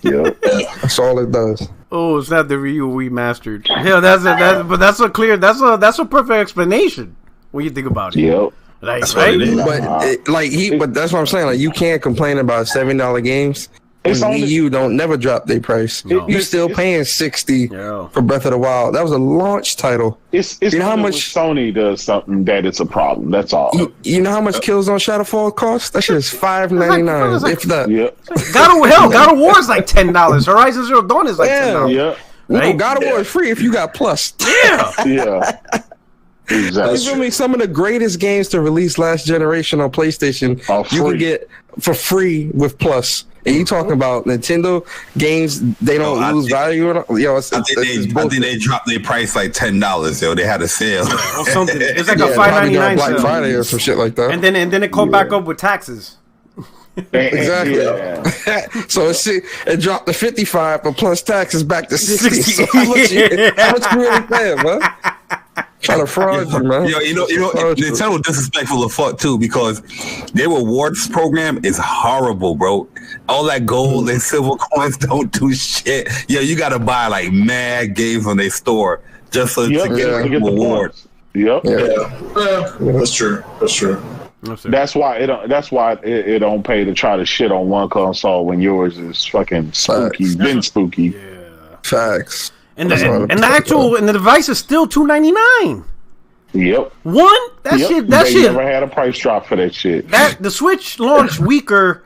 Yep. That's all it does. Oh, it's not the Ryu remastered. Yeah, that's a perfect explanation when you think about it. Yep. Like, That's right? But that's what I'm saying. Like, you can't complain about $7 games. You don't never drop their price. No. You're still paying $60 for Breath of the Wild. That was a launch title. It's you know how much Sony does something that it's a problem. That's all. You know how much Killzone Shadowfall costs? That shit is $5.99. If that. God of War is like $10. Horizon Zero Dawn is like $10. Yeah. Right? No, God of War is free if you got Plus. Yeah. Exactly. You feel me? Some of the greatest games to release last generation on PlayStation, you can get for free with Plus. And you talking about Nintendo games? They don't lose value. I think they dropped their price like $10. Yo, they had a sale or something. It's like a $5.99 Black Friday or some shit like that. And then it called back up with taxes. Exactly. Yeah. So it dropped to 55, but plus taxes back to 60. So how much you really paying, man? Trying to fraud you, man. You know, Nintendo disrespectful of fuck too, because their rewards program is horrible, bro. All that gold and silver coins don't do shit. Yeah, you gotta buy like mad games on their store just to get rewards. Yep. Yeah, that's true. That's why it don't pay to try to shit on one console when yours is fucking spooky, been spooky. Yeah. Facts. And the device is still $299. Yep. That shit. They never had a price drop for that shit. The Switch launched weaker.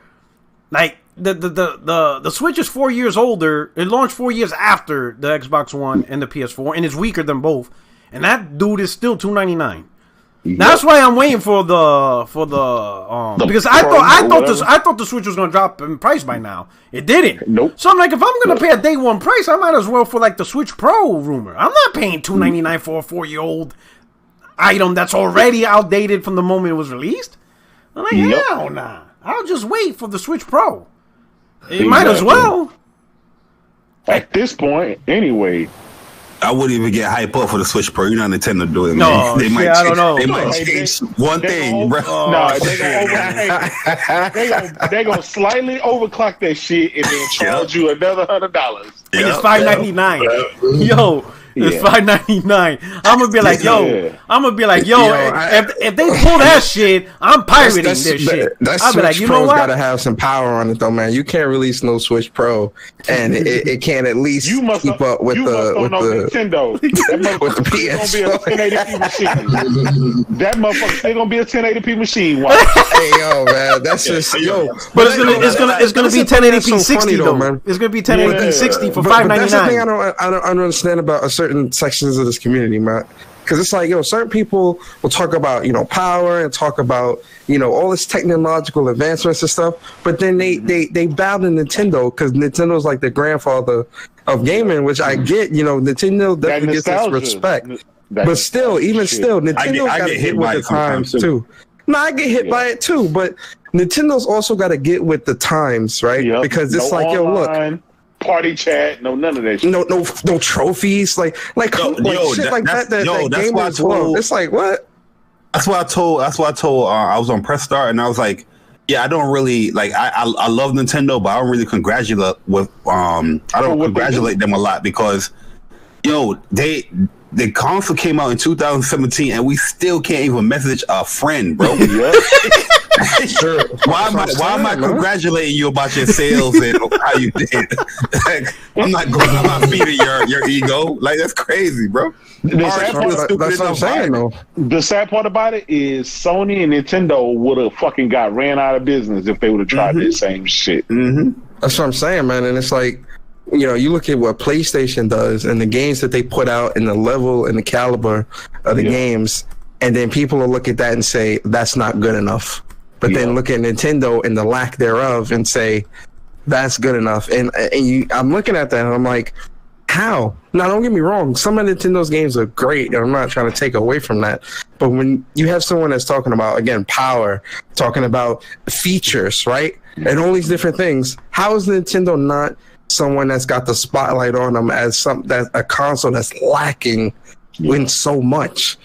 Like the Switch is 4 years older. It launched 4 years after the Xbox One and the PS4, and it's weaker than both. And that dude is still $299. Yep. That's why I'm waiting for the because I thought the Switch was gonna drop in price by now. It didn't. Nope. So I'm like, if I'm gonna pay a day one price, I might as well for like the Switch Pro rumor. I'm not paying $299 for a 4-year-old item that's already outdated from the moment it was released. I'm like, hell nah. I'll just wait for the Switch Pro. It might as well. At this point, anyway. I wouldn't even get hype up for the Switch Pro. You know Nintendo do it, man. No, They might I don't know. They might change one thing, bro. No, they're gonna slightly overclock that shit and then charge you another $100. It's $5.99. Yo. It's $5.99. I'm gonna be like, if they pull that shit, I'm pirating this shit. That I'll be Switch like, you know Pro's what? gotta have some power on it though, man. You can't release no Switch Pro and it can't at least keep up with the Nintendo. With the PS5. That motherfucker still gonna be a 1080p machine. Wow. Hey yo, man, that's just But it's gonna be 1080p 60 though, man. It's gonna be 1080p 60 for $5.99. That's the thing I don't understand about certain sections of this community, man. Because it's like, certain people will talk about, power and talk about, all this technological advancements and stuff, but then they bow to Nintendo because Nintendo's like the grandfather of gaming, which I get, Nintendo definitely gets this respect. But still, Nintendo got to hit with the times too. No, I get hit by it too, but Nintendo's also got to get with the times, right? Yep. Because it's no like, online, look. Party chat, none of that shit. No trophies, like shit like that gamers love. It's like, what? That's what I told. I was on Press Start, and I was like, yeah, I don't really like. I love Nintendo, but I don't really congratulate them a lot because, the console came out in 2017, and we still can't even message a friend, bro. Sure. Why am I congratulating you about your sales and how you did? Like, I'm not going to my feet of your ego. Like, that's crazy, bro. That's what I'm saying, though. The sad part about it is Sony and Nintendo would have fucking got ran out of business if they would have tried the same shit. Mm-hmm. That's what I'm saying, man. And it's like, you look at what PlayStation does and the games that they put out and the level and the caliber of the games, and then people will look at that and say, that's not good enough. But then look at Nintendo and the lack thereof and say, that's good enough. And I'm looking at that and I'm like, how? Now, don't get me wrong. Some of Nintendo's games are great, and I'm not trying to take away from that. But when you have someone that's talking about, again, power, talking about features, right? And all these different things, how is Nintendo not someone that's got the spotlight on them as a console that's lacking in so much?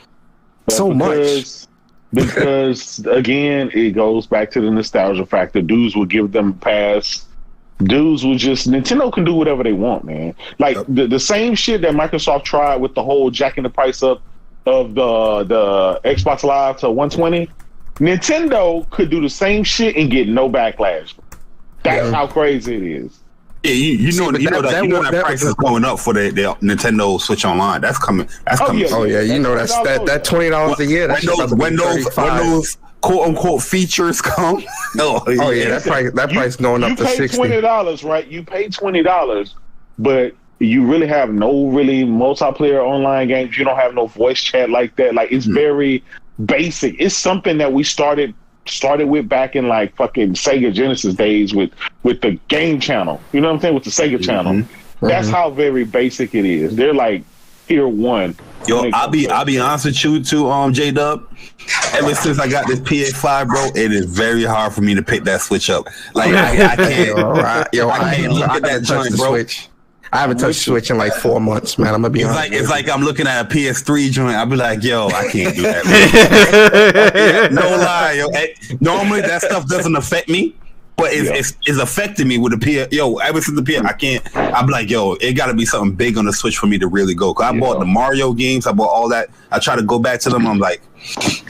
Because again, it goes back to the nostalgia factor. Dudes will give them a pass dudes was just Nintendo can do whatever they want, man. Like the same shit that Microsoft tried with the whole jacking the price up of the Xbox Live to 120. Nintendo could do the same shit and get no backlash. That's how crazy it is. Yeah, you know that price is going up for the Nintendo Switch Online. That's coming. Oh yeah, you know that $20 a year. When those quote unquote features come. That price going up to $60. You pay $20, right? You pay $20, but you really have no multiplayer online games. You don't have no voice chat like that. Like it's very basic. It's something that we started with back in like fucking Sega Genesis days with the game channel. You know what I'm saying? With the Sega channel. That's how very basic it is. They're like tier 1. Yo, I'll be honest with you too, J Dub. Ever since I got this PS5, bro, it is very hard for me to pick that Switch up. Like I can't. I can't look at that joint, bro. Switch. I haven't touched Switch in like 4 months, man. I'm gonna be honest. It's like I'm looking at a PS3 joint. I'll be like, yo, I can't do that. No lie, yo. Normally that stuff doesn't affect me, but it's affecting me with the PS. Yo, ever since the PS, I can't. I'm like, yo, it got to be something big on the Switch for me to really go. Cause I bought the Mario games. I bought all that. I try to go back to them. I'm like,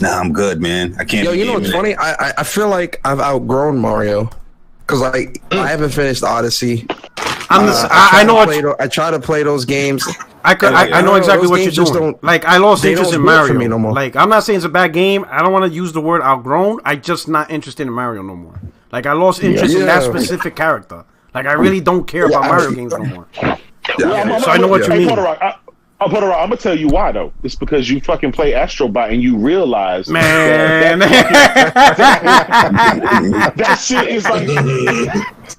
nah, I'm good, man. I can't. Yo, you know what's funny? I feel like I've outgrown Mario because like I haven't finished Odyssey. I try to play those games. I know exactly what you're doing. Like I lost interest in Mario. Me no more. Like I'm not saying it's a bad game. I don't want to use the word outgrown. I just not interested in Mario no more. Like I lost interest in that specific character. Like I really don't care about Mario games no more. So I know what you mean. I'm gonna tell you why though. It's because you fucking play Astrobot and you realize, man, that shit is like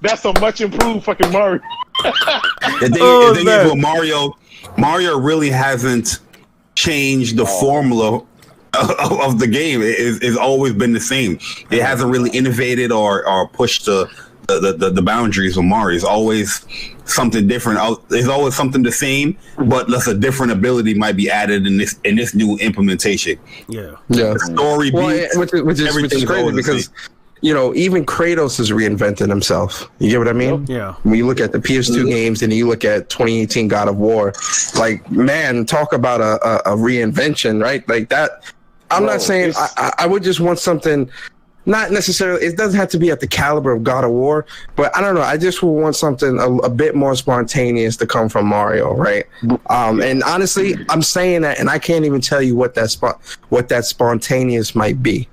that's a much improved fucking Mario. The thing is with Mario really hasn't changed the formula of the game. It's always been the same. It hasn't really innovated or pushed the boundaries of Mario. It's always something different. It's always something the same, but less a different ability might be added in this new implementation. The story beats, which is crazy because you know even Kratos has reinvented himself. You get what I mean? Yeah. When you look at the PS2 games and you look at 2018 God of War, like man, talk about a reinvention, right? Like that. I'm not saying I would just want something. Not necessarily, it doesn't have to be at the caliber of God of War, but I don't know. I just would want something a bit more spontaneous to come from Mario, right? And honestly, I'm saying that, and I can't even tell you what that spontaneous might be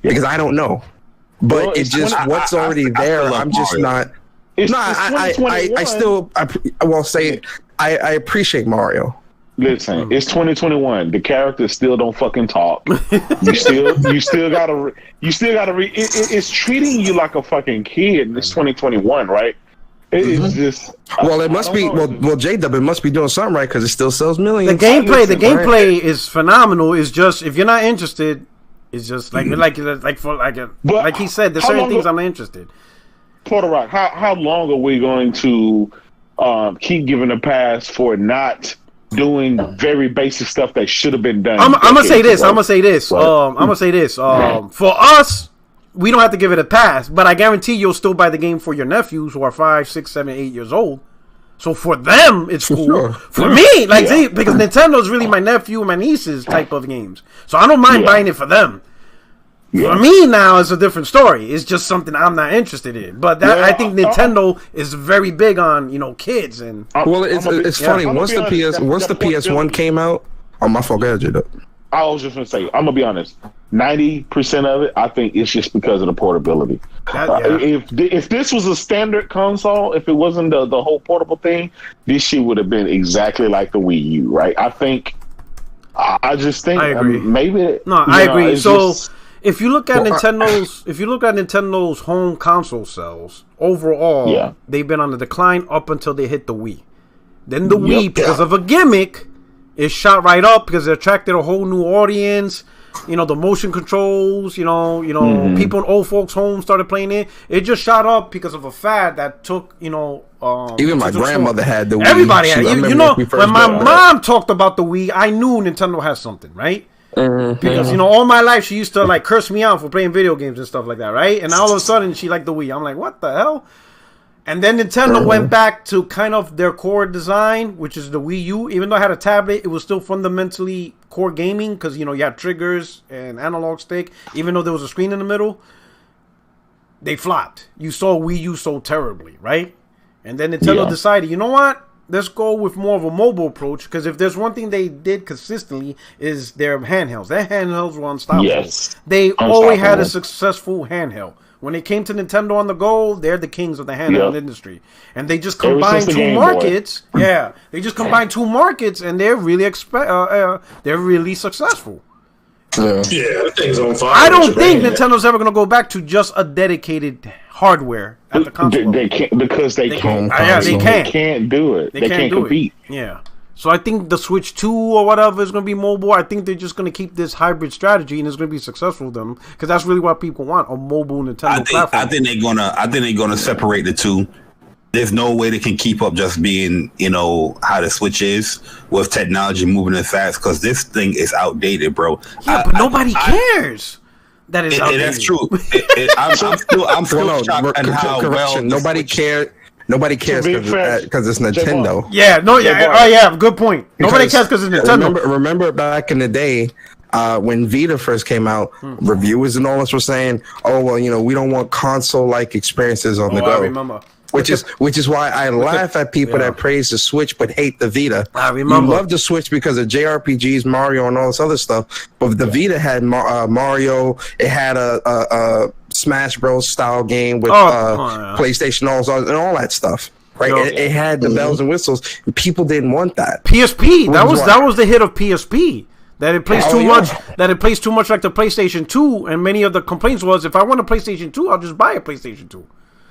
because I don't know. But it's just what's already there. I'm just not. I appreciate Mario. Listen, it's 2021. The characters still don't fucking talk. You still gotta it's treating you like a fucking kid. And it's 2021, right? It's just. Well, it must be. Well, J-Dub, it must be doing something right because it still sells millions. The gameplay is phenomenal. It's just if you're not interested, it's just like he said, there's certain things I'm not interested. Porter Rock, how long are we going to keep giving a pass for not doing very basic stuff that should have been done? I'm gonna say this. For us, we don't have to give it a pass, but I guarantee you'll still buy the game for your nephews who are 5, 6, 7, 8 years old. So for them, it's cool. Sure. For me, see, because Nintendo is really my nephew and my niece's type of games, so I don't mind buying it for them. For me now, it's a different story. It's just something I'm not interested in. But I think Nintendo is very big on kids and. Well, it's funny. Once the PS1 came out, my fault. Go ahead, J-Dub. I was just gonna say, I'm gonna be honest. 90% of it, I think, it's just because of the portability. If this was a standard console, if it wasn't the whole portable thing, this shit would have been exactly like the Wii U, right? I think. I just think. I agree. I agree. So. If you look at Nintendo's home console sales overall, they've been on the decline up until they hit the Wii. Then the Wii, because of a gimmick, it shot right up because it attracted a whole new audience. The motion controls. People in old folks' homes started playing it. It just shot up because of a fad that took. Even my grandmother had the Wii. Everybody had. When my mom talked about the Wii, I knew Nintendo has something, right? Because all my life she used to curse me out for playing video games and stuff like that, right? And all of a sudden she liked the Wii. I'm like, what the hell? And then Nintendo went back to kind of their core design, which is the Wii U. Even though it had a tablet, it was still fundamentally core gaming because, you had triggers and analog stick. Even though there was a screen in the middle, they flopped. You saw Wii U so terribly, right? And then Nintendo decided, you know what? Let's go with more of a mobile approach because if there's one thing they did consistently is their handhelds. Their handhelds were unstoppable. Yes. They always had a successful handheld. When it came to Nintendo on the go, they're the kings of the handheld industry. And they just combined two markets. Yeah. They just combined two markets and they're really they're really successful. Yeah, that thing's on fire. I don't think Nintendo's ever going to go back to just a dedicated hardware at the console. They can't because they can't. They can't. They can't do it. They can't compete. Yeah. So I think the Switch 2 or whatever is going to be mobile. I think they're just going to keep this hybrid strategy, and it's going to be successful with them because that's really what people want—a mobile Nintendo platform. I think they're gonna separate the two. There's no way they can keep up just being, how the Switch is with technology moving as fast because this thing is outdated, bro. Yeah, but nobody cares. That is outdated. That's true. I'm still shocked at how well nobody cared. Nobody cares because it's Nintendo. Yeah, good point. Nobody cares because it's Nintendo. Remember back in the day when Vita first came out, reviewers and all us were saying, "Oh well, we don't want console-like experiences on the go." I remember. Which is why I laugh at people that praise the Switch but hate the Vita. I remember. You love the Switch because of JRPGs, Mario, and all this other stuff. But the Vita had Mario. It had a Smash Bros. Style game with PlayStation and all that stuff. Right? It had the bells and whistles. And people didn't want that. PSP. That was the hit of PSP. That it plays too much. That it plays too much like the PlayStation 2. And many of the complaints was, if I want a PlayStation 2, I'll just buy a PlayStation 2.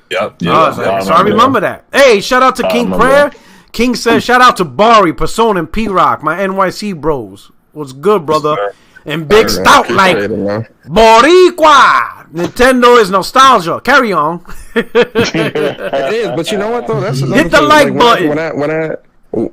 Yep. So I remember that. Hey, shout out to King Prayer. King says, shout out to Bari, Persona, and P-Rock, my NYC bros. What's good, brother? And Big Stout like Boricua. Nintendo is nostalgia. Carry on. It is, but you know what though? That's hit the like button.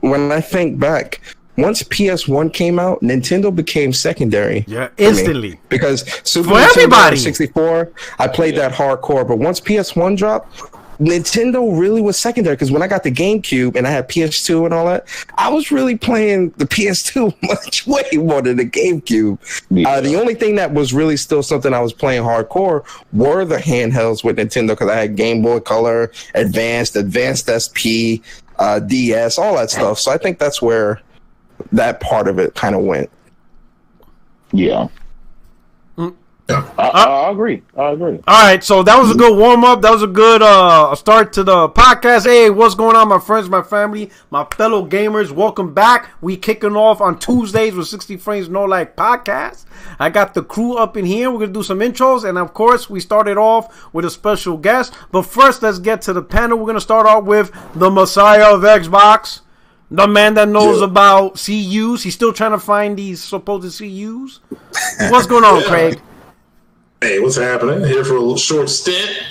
When I think back, once PS1 came out, Nintendo became secondary. Yeah, instantly. Because Super for Nintendo everybody. 64, I played that hardcore. But once PS1 dropped, Nintendo really was secondary. Because when I got the GameCube and I had PS2 and all that, I was really playing the PS2 way more than the GameCube. Yeah. The only thing that was really still something I was playing hardcore were the handhelds with Nintendo. Because I had Game Boy Color, Advanced SP, DS, all that stuff. So I think that's where that part of it kind of went. Yeah. I agree. All right, so that was a good warm-up. That was a good start to the podcast. Hey, what's going on, my friends, my family, my fellow gamers? Welcome back. We kicking off on Tuesdays with 60 Frames No Lag podcast. I got the crew up in here. We're going to do some intros, and of course, we started off with a special guest. But first, let's get to the panel. We're going to start off with the Messiah of Xbox. The man that knows about CUs. He's still trying to find these supposed CUs. What's going on, Craig? Hey, what's happening? Here for a little short stint,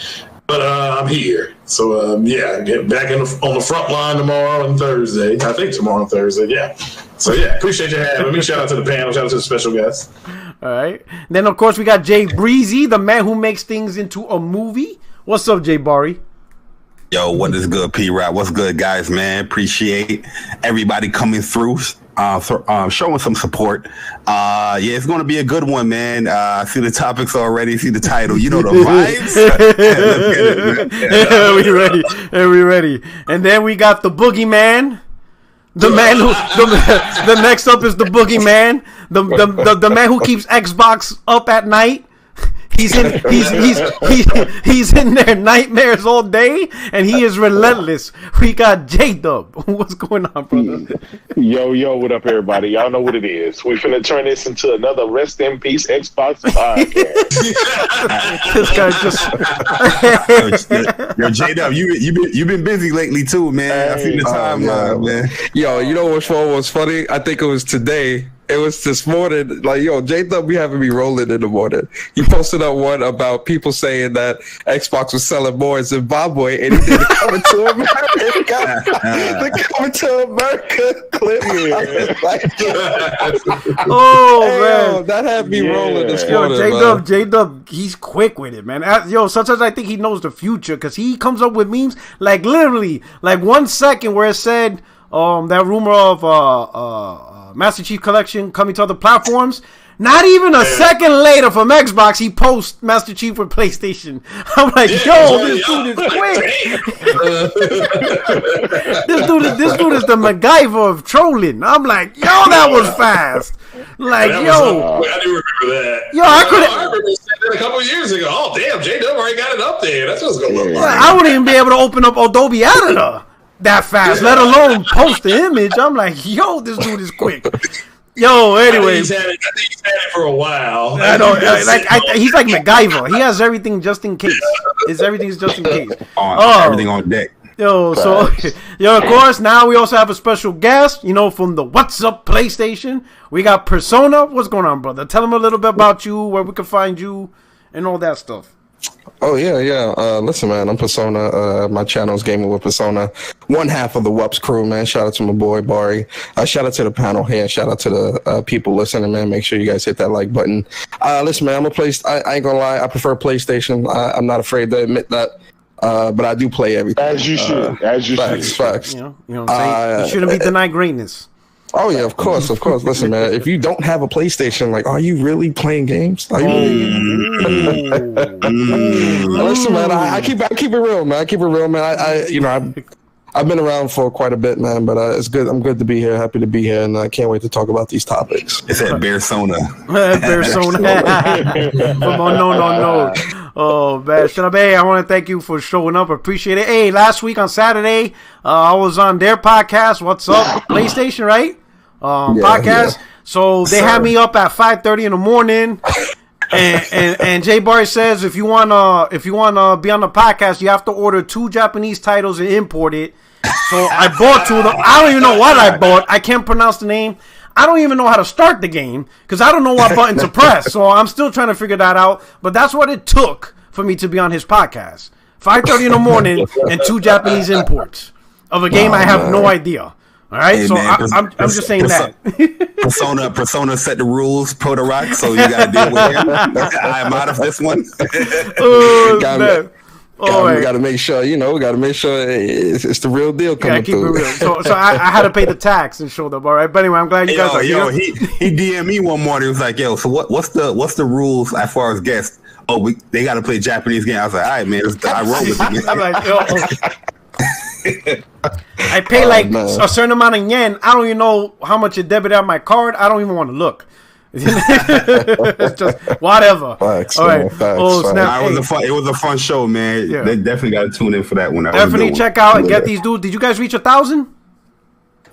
but I'm here. So, get back on the front line tomorrow and Thursday. I think tomorrow and Thursday, yeah. So, appreciate you having me. Shout out to the panel. Shout out to the special guests. All right. Then, of course, we got Jay Breezy, the man who makes things into a movie. What's up, Jay Bari? Yo, what is good, P-Rap? What's good, guys, man? Appreciate everybody coming through, showing some support. It's going to be a good one, man. I see the topics already, see the title. You know the vibes. We ready. And then we got the Boogeyman. The man who the next up is the Boogeyman. The man who keeps Xbox up at night. He's in their nightmares all day, and he is relentless. We got J-Dub. What's going on, brother? Yo, what up, everybody? Y'all know what it is. We're finna turn this into another rest in peace Xbox podcast. This guy just yo, J-Dub, you been busy lately too, man. I see the timeline, man. Yo, you know what's funny? I think it was today. It was this morning. Like, yo, J-Dub be having me rolling in the morning. He posted up one about people saying that Xbox was selling more in Zimbabwe, and he did the Coming to America. The Coming to America clip. Man, that had me rolling this morning. Yo, J-Dub, he's quick with it, man. Yo, sometimes I think he knows the future because he comes up with memes like literally like 1 second where it said that rumor of Master Chief Collection coming to other platforms. Not even a second later from Xbox, he posts Master Chief with PlayStation. I'm like, yo, this dude is quick. this dude is the MacGyver of trolling. I'm like, yo, that was fast. Like, I do remember that. Yo, I remember saying that a couple of years ago. Oh, damn, J-Dub already got it up there. That's what's going to look like. I wouldn't even be able to open up Adobe Editor that fast, let alone post the image. I'm like, yo, this dude is quick. Yo, anyway, I think he's had it for a while. I know, he's like MacGyver. He has everything just in case. Everything's just in case. Everything on deck. Yo, so of course, now we also have a special guest. From the What's Up PlayStation, we got Persona. What's going on, brother? Tell them a little bit about you, where we can find you, and all that stuff. Oh, yeah. Listen, man, I'm Persona. My channel's Gaming with Persona. One half of the WUPS crew, man. Shout out to my boy, Bari. Shout out to the panel here. Shout out to the people listening, man. Make sure you guys hit that like button. Listen, man, I ain't gonna lie. I prefer PlayStation. I'm not afraid to admit that. But I do play everything. As you should. Facts. You know what I'm saying? You shouldn't be denied greatness. Oh yeah, of course. Listen, man, if you don't have a PlayStation, like, are you really playing games? Listen, man, I keep it real, man. I've been around for quite a bit, man, but it's good. I'm good to be here. Happy to be here, and I can't wait to talk about these topics. It's that Persona. Persona. Come on, no. Oh, man. Hey, I want to thank you for showing up. Appreciate it. Hey, last week on Saturday, I was on their podcast. What's up, PlayStation, right? Podcast. Yeah. So they had me up at 5:30 in the morning. And Jay Barry says if you wanna be on the podcast, you have to order 2 Japanese titles and import it. So I bought 2 of them. I don't even know what I bought. I can't pronounce the name. I don't even know how to start the game because I don't know what button to press. So I'm still trying to figure that out. But that's what it took for me to be on his podcast. 5:30 in the morning and 2 Japanese imports of a game I have no idea. All right, hey, so man, I'm just saying that. Persona set the rules, Pro to Rock, so you got to deal with him. I'm out of this one. Gotta make sure, it's the real deal coming through. It real. So I had to pay the tax and showed up. All right, but anyway, I'm glad you guys are here. He DM'd me one morning. He was like, "Yo, so what's the rules as far as guests? Oh, they got to play Japanese game." I was like, "All right, man, I roll with it." I'm like, I pay a certain amount of yen. I don't even know how much it debited on my card. I don't even want to look. It's just whatever. Facts, all right. Snap. It was a fun show, man. Yeah. They definitely got to tune in for that one. Definitely check out and get these dudes. Did you guys reach 1,000?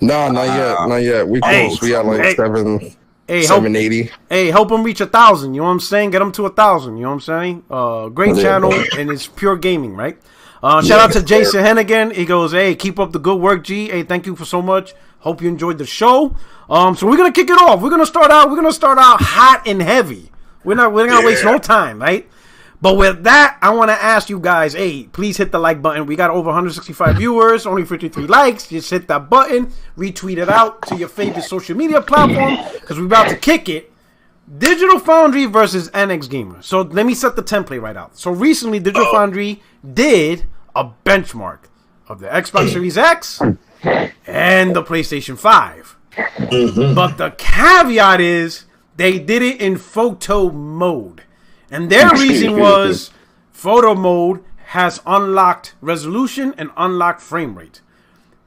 No, not yet. We close. We got 780. Hey, help them reach 1,000. You know what I'm saying? Get them to 1,000. You know what I'm saying? Great channel, and it's pure gaming, right? Shout out to Jason Hennigan. He goes, "Hey, keep up the good work, G. Hey, thank you for so much. Hope you enjoyed the show." So we're gonna kick it off. We're gonna start out hot and heavy. We're not gonna waste no time, right? But with that, I want to ask you guys, hey, please hit the like button. We got over 165 viewers, only 53 likes. Just hit that button, retweet it out to your favorite social media platform because we're about to kick it. Digital Foundry versus NXGamer. So let me set the template right out. So recently, Digital Foundry did a benchmark of the Xbox Series X and the PlayStation 5. Mm-hmm. But the caveat is they did it in photo mode. And their reason was photo mode has unlocked resolution and unlocked frame rate.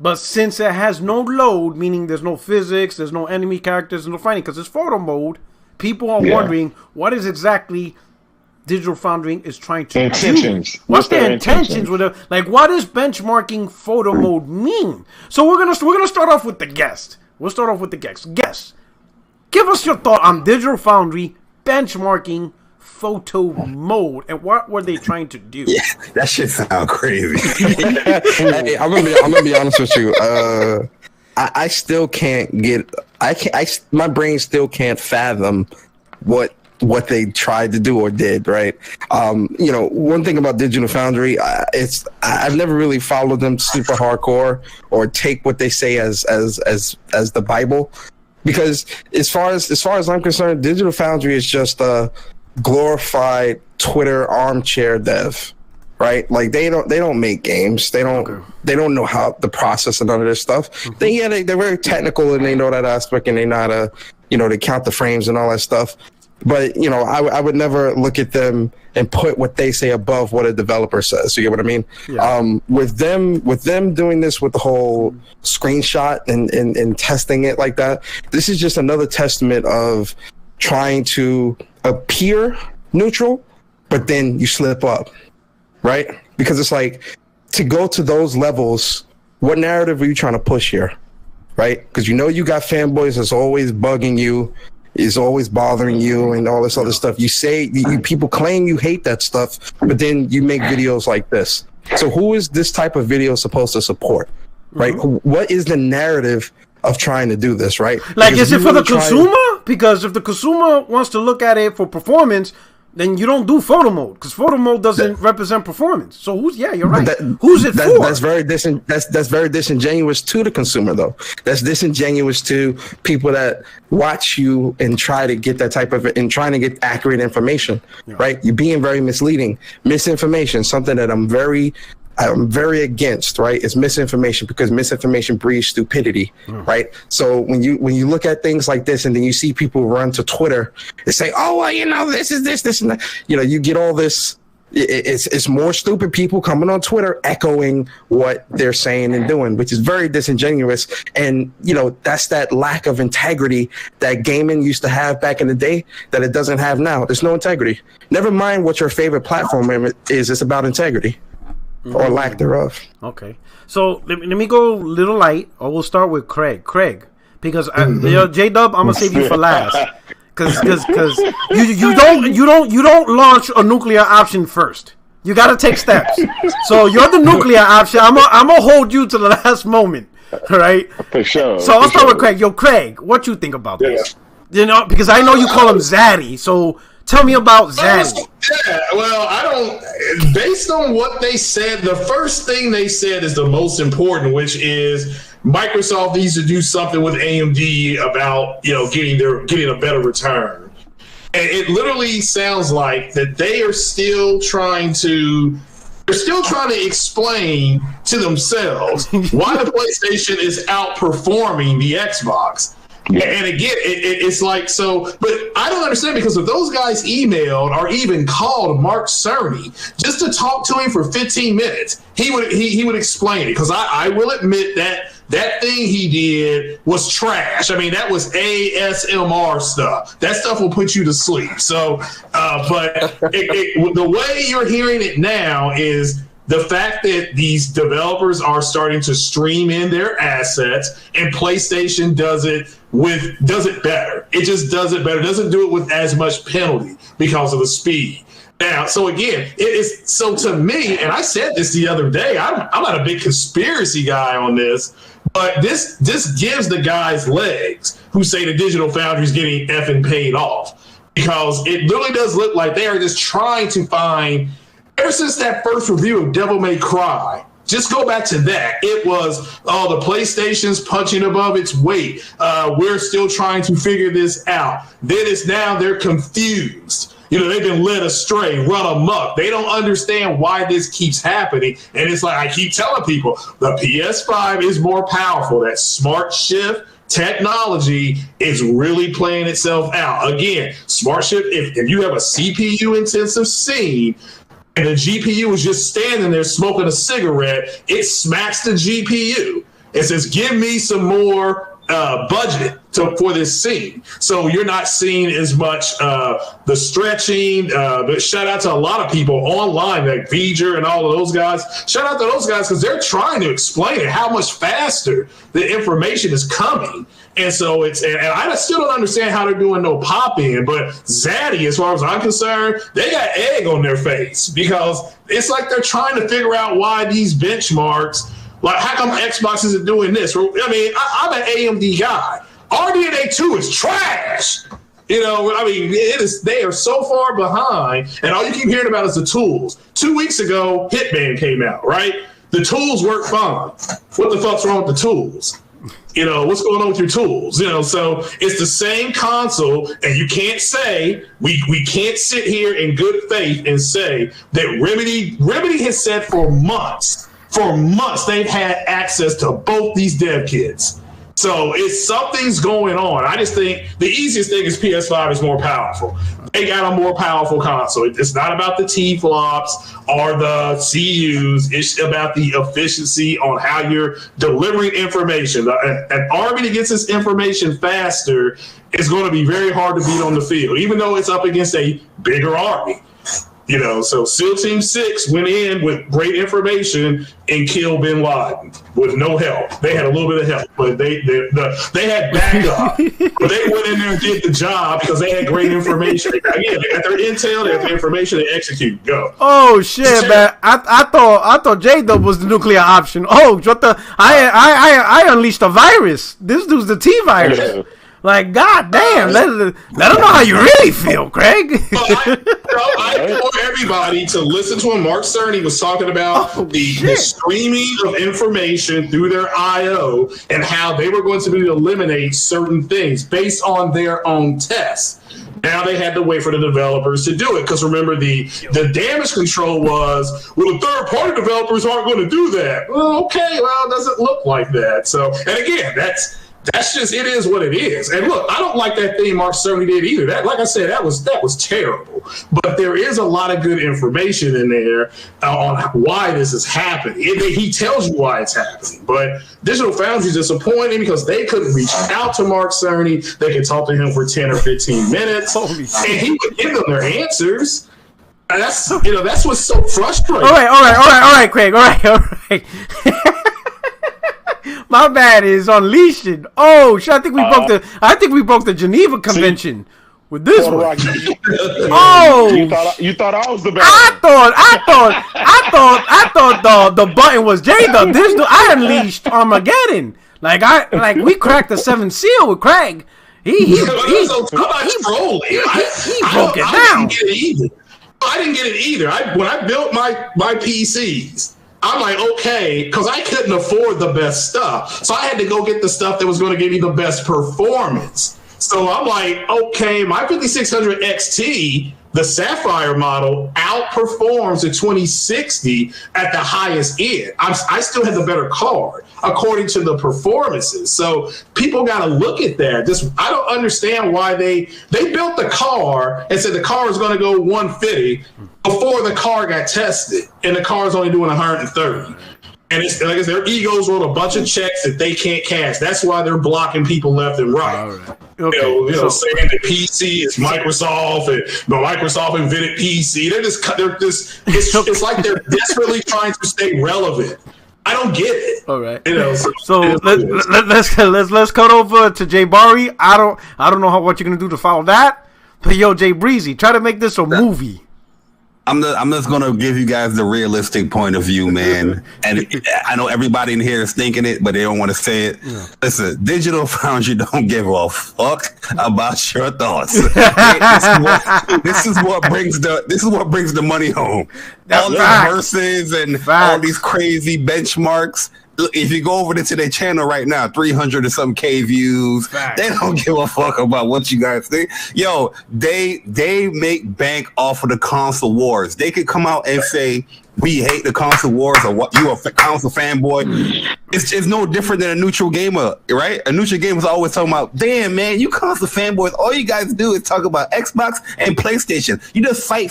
But since it has no load, meaning there's no physics, there's no enemy characters, there's no fighting, because it's photo mode, people are wondering what is exactly Digital Foundry is trying to do. What's their intentions with it? Like, what does benchmarking photo mode mean? So we're gonna start off with the guest. We'll start off with the guest. Guest, give us your thought on Digital Foundry benchmarking photo mode and what were they trying to do? Yeah, that shit sound crazy. Hey, I'm gonna be honest with you. I still can't get. My brain still can't fathom what they tried to do or did. Right. One thing about Digital Foundry, I've never really followed them super hardcore or take what they say as the Bible, because as far as I'm concerned, Digital Foundry is just a glorified Twitter armchair dev. Right, like they don't make games. They don't know how the process and none of this stuff. They're very technical and they know that aspect and they know how to, they count the frames and all that stuff. But I would never look at them and put what they say above what a developer says. You get what I mean? Yeah. With them doing this with the whole screenshot and testing it like that, this is just another testament of trying to appear neutral, but then you slip up. Right? Because it's like, to go to those levels, what narrative are you trying to push here? Right? Because you got fanboys that's always bugging you, is always bothering you, and all this other stuff. You say, people claim you hate that stuff, but then you make videos like this. So who is this type of video supposed to support? Right? What is the narrative of trying to do this? Right? Like, is it for the consumer? Because if the consumer wants to look at it for performance, then you don't do photo mode, because photo mode doesn't represent performance. So you're right. Who's it for? That's very disingenuous to the consumer, though. That's disingenuous to people that watch you and try to get trying to get accurate information. Yeah. Right? You're being very misleading. Misinformation, something that I'm very against, right? It's misinformation, because misinformation breeds stupidity, right? So when you look at things like this and then you see people run to Twitter and say, oh, well, this is this and that, you get all this. It's more stupid people coming on Twitter echoing what they're saying and doing, which is very disingenuous. And, that's that lack of integrity that gaming used to have back in the day that it doesn't have now. There's no integrity. Never mind what your favorite platform is. It's about integrity. Or lack thereof. Okay. So let me go a little light, or we'll start with Craig. Because J-Dub, I'm gonna save you for last. Because you don't launch a nuclear option first. You gotta take steps. So you're the nuclear option. I'm gonna hold you to the last moment. All right? For sure. So I'll start with Craig. Yo, Craig, what you think about this? Because I know you call him Zaddy, so tell me about Zaddy. Yeah, well, I don't. Based on what they said, the first thing they said is the most important, which is Microsoft needs to do something with AMD about getting a better return. And it literally sounds like that they are still trying to explain to themselves why the PlayStation is outperforming the Xbox. Yeah. And again, it's like, so, but I don't understand, because if those guys emailed or even called Mark Cerny just to talk to him for 15 minutes, he would explain it. Because I will admit that thing he did was trash. I mean, that was ASMR stuff. That stuff will put you to sleep. So, but the way you're hearing it now is the fact that these developers are starting to stream in their assets, and PlayStation does it better. It just does it better. It doesn't do it with as much penalty because of the speed. Now, so again, to me, and I said this the other day, I'm not a big conspiracy guy on this, but this gives the guys legs who say the Digital Foundry is getting effing paid off, because it really does look like they are just trying to find. Ever since that first review of Devil May Cry, just go back to that. It was, the PlayStation's punching above its weight. We're still trying to figure this out. Then it's now they're confused. They've been led astray, run amok. They don't understand why this keeps happening. And it's like, I keep telling people, the PS5 is more powerful. That smart shift technology is really playing itself out. Again, smart shift, if you have a CPU-intensive scene, and the GPU is just standing there smoking a cigarette, it smacks the GPU. It says, give me some more budget for this scene. So you're not seeing as much the stretching. But shout out to a lot of people online, like V'ger and all of those guys. Shout out to those guys, because they're trying to explain it, how much faster the information is coming. And so and I still don't understand how they're doing no pop-in, but Zaddy, as far as I'm concerned, they got egg on their face, because it's like they're trying to figure out why these benchmarks Like, how come Xbox isn't doing this? I mean, I'm an AMD guy. RDNA 2 is trash. You know, I mean, they are so far behind, and all you keep hearing about is the tools. 2 weeks ago, Hitman came out, right? The tools work fine. What the fuck's wrong with the tools? You know, what's going on with your tools? You know, so it's the same console, and you can't say, we can't sit here in good faith and say that Remedy has said for months they've had access to both these dev kits. So something's going on. I just think the easiest thing is PS5 is more powerful. They got a more powerful console. It's not about the T-flops or the CUs. It's about the efficiency on how you're delivering information. An army that gets its information faster is going to be very hard to beat on the field, even though it's up against a bigger army. You know, so SEAL Team 6 went in with great information and killed Bin Laden with no help. They had a little bit of help, but they had backup. But they went in there and did the job because they had great information. Again, they got their intel, they got the information, they execute. Go. Oh shit, man! I thought J-Dub was the nuclear option. Oh, what the? I unleashed a virus. This dude's the T-virus. Yeah. Like, god damn, let them know how you really feel, Craig. I implore everybody to listen to him. Mark Cerny was talking about the streaming of information through their I.O. and how they were going to eliminate certain things based on their own tests. Now they had to wait for the developers to do it, because remember the damage control was, well, the third-party developers aren't going to do that. Well, okay, well, it doesn't look like that. So, and again, that's just, it is what it is. And look, I don't like that thing Mark Cerny did either. That, like I said, that was terrible. But there is a lot of good information in there on why this is happening. He tells you why it's happening. But Digital Foundry is disappointing because they couldn't reach out to Mark Cerny. They could talk to him for 10 or 15 minutes, and he would give them their answers. And that's what's so frustrating. All right, Craig. All right. My bad is unleashing. Oh shit! I think we broke the Geneva Convention with this one. Oh, you thought I was the bad. I thought the button was J-Dub. I unleashed Armageddon. We cracked the 7th seal with Craig. He broke it down. I didn't get it either. When I built my PCs, I'm like, okay, because I couldn't afford the best stuff. So I had to go get the stuff that was going to give me the best performance. So I'm like, okay, my 5600 XT, the Sapphire model, outperforms the 2060 at the highest end. I still have the better card according to the performances. So people got to look at that. I don't understand why they built the car and said the car is going to go 150 before the car got tested, and the car is only doing 130. And it's like their egos wrote a bunch of checks that they can't cash. That's why they're blocking people left and right. All right. Okay. Saying that PC is Microsoft and Microsoft invented PC. It's like they're desperately trying to stay relevant. I don't get it. All right. So let's cut over to Jay Bari. I don't know what you're gonna do to follow that. But yo, Jay Breezy, try to make this a movie. I'm just gonna give you guys the realistic point of view, man. And I know everybody in here is thinking it, but they don't want to say it. Yeah. Listen, Digital Foundry don't give a fuck about your thoughts. This is what brings the money home. All these verses and all these crazy benchmarks. If you go over to their channel right now, 300 and some K views. Fact. They don't give a fuck about what you guys think. Yo, they make bank off of the console wars. They could come out and say, we hate the console wars, or what, you a console fanboy. It's no different than a neutral gamer, right? A neutral gamer is always talking about, damn, man, you console fanboys, all you guys do is talk about Xbox and PlayStation. You just fight.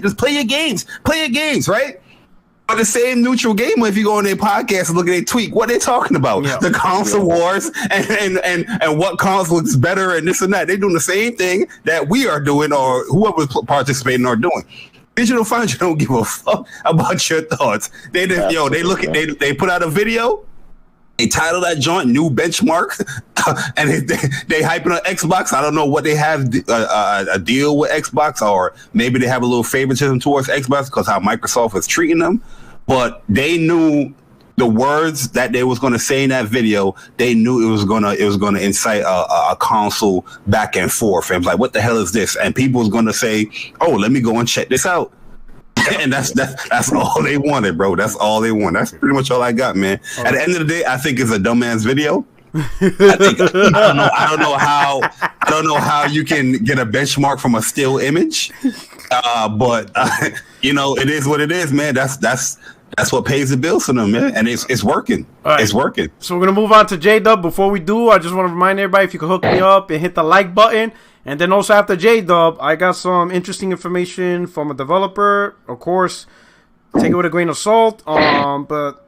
Just play your games, right? But the same neutral gamer, if you go on their podcast and look at their tweet, what they're talking about, the console wars and what console is better and this and that. They're doing the same thing that we are doing, or whoever's participating are doing. Digital Foundry don't give a fuck about your thoughts. They put out a video. They title that joint "New Benchmark," and they hyping on Xbox. I don't know what they have a deal with Xbox, or maybe they have a little favoritism towards Xbox because how Microsoft is treating them. But they knew the words that they was going to say in that video, they knew it was gonna incite a console back and forth. And it was like, what the hell is this? And people was going to say, oh, let me go and check this out. And that's all they wanted, bro. That's all they want. That's pretty much all I got, man. At the end of the day, I think it's a dumbass video. I don't know how you can get a benchmark from a still image, but you know, it is what it is, man. That's what pays the bills for them, man, and it's working. Right. It's working. So we're gonna move on to J-Dub. Before we do, I just want to remind everybody, if you could hook me up and hit the like button, and then also after J-Dub, I got some interesting information from a developer. Of course, take it with a grain of salt. But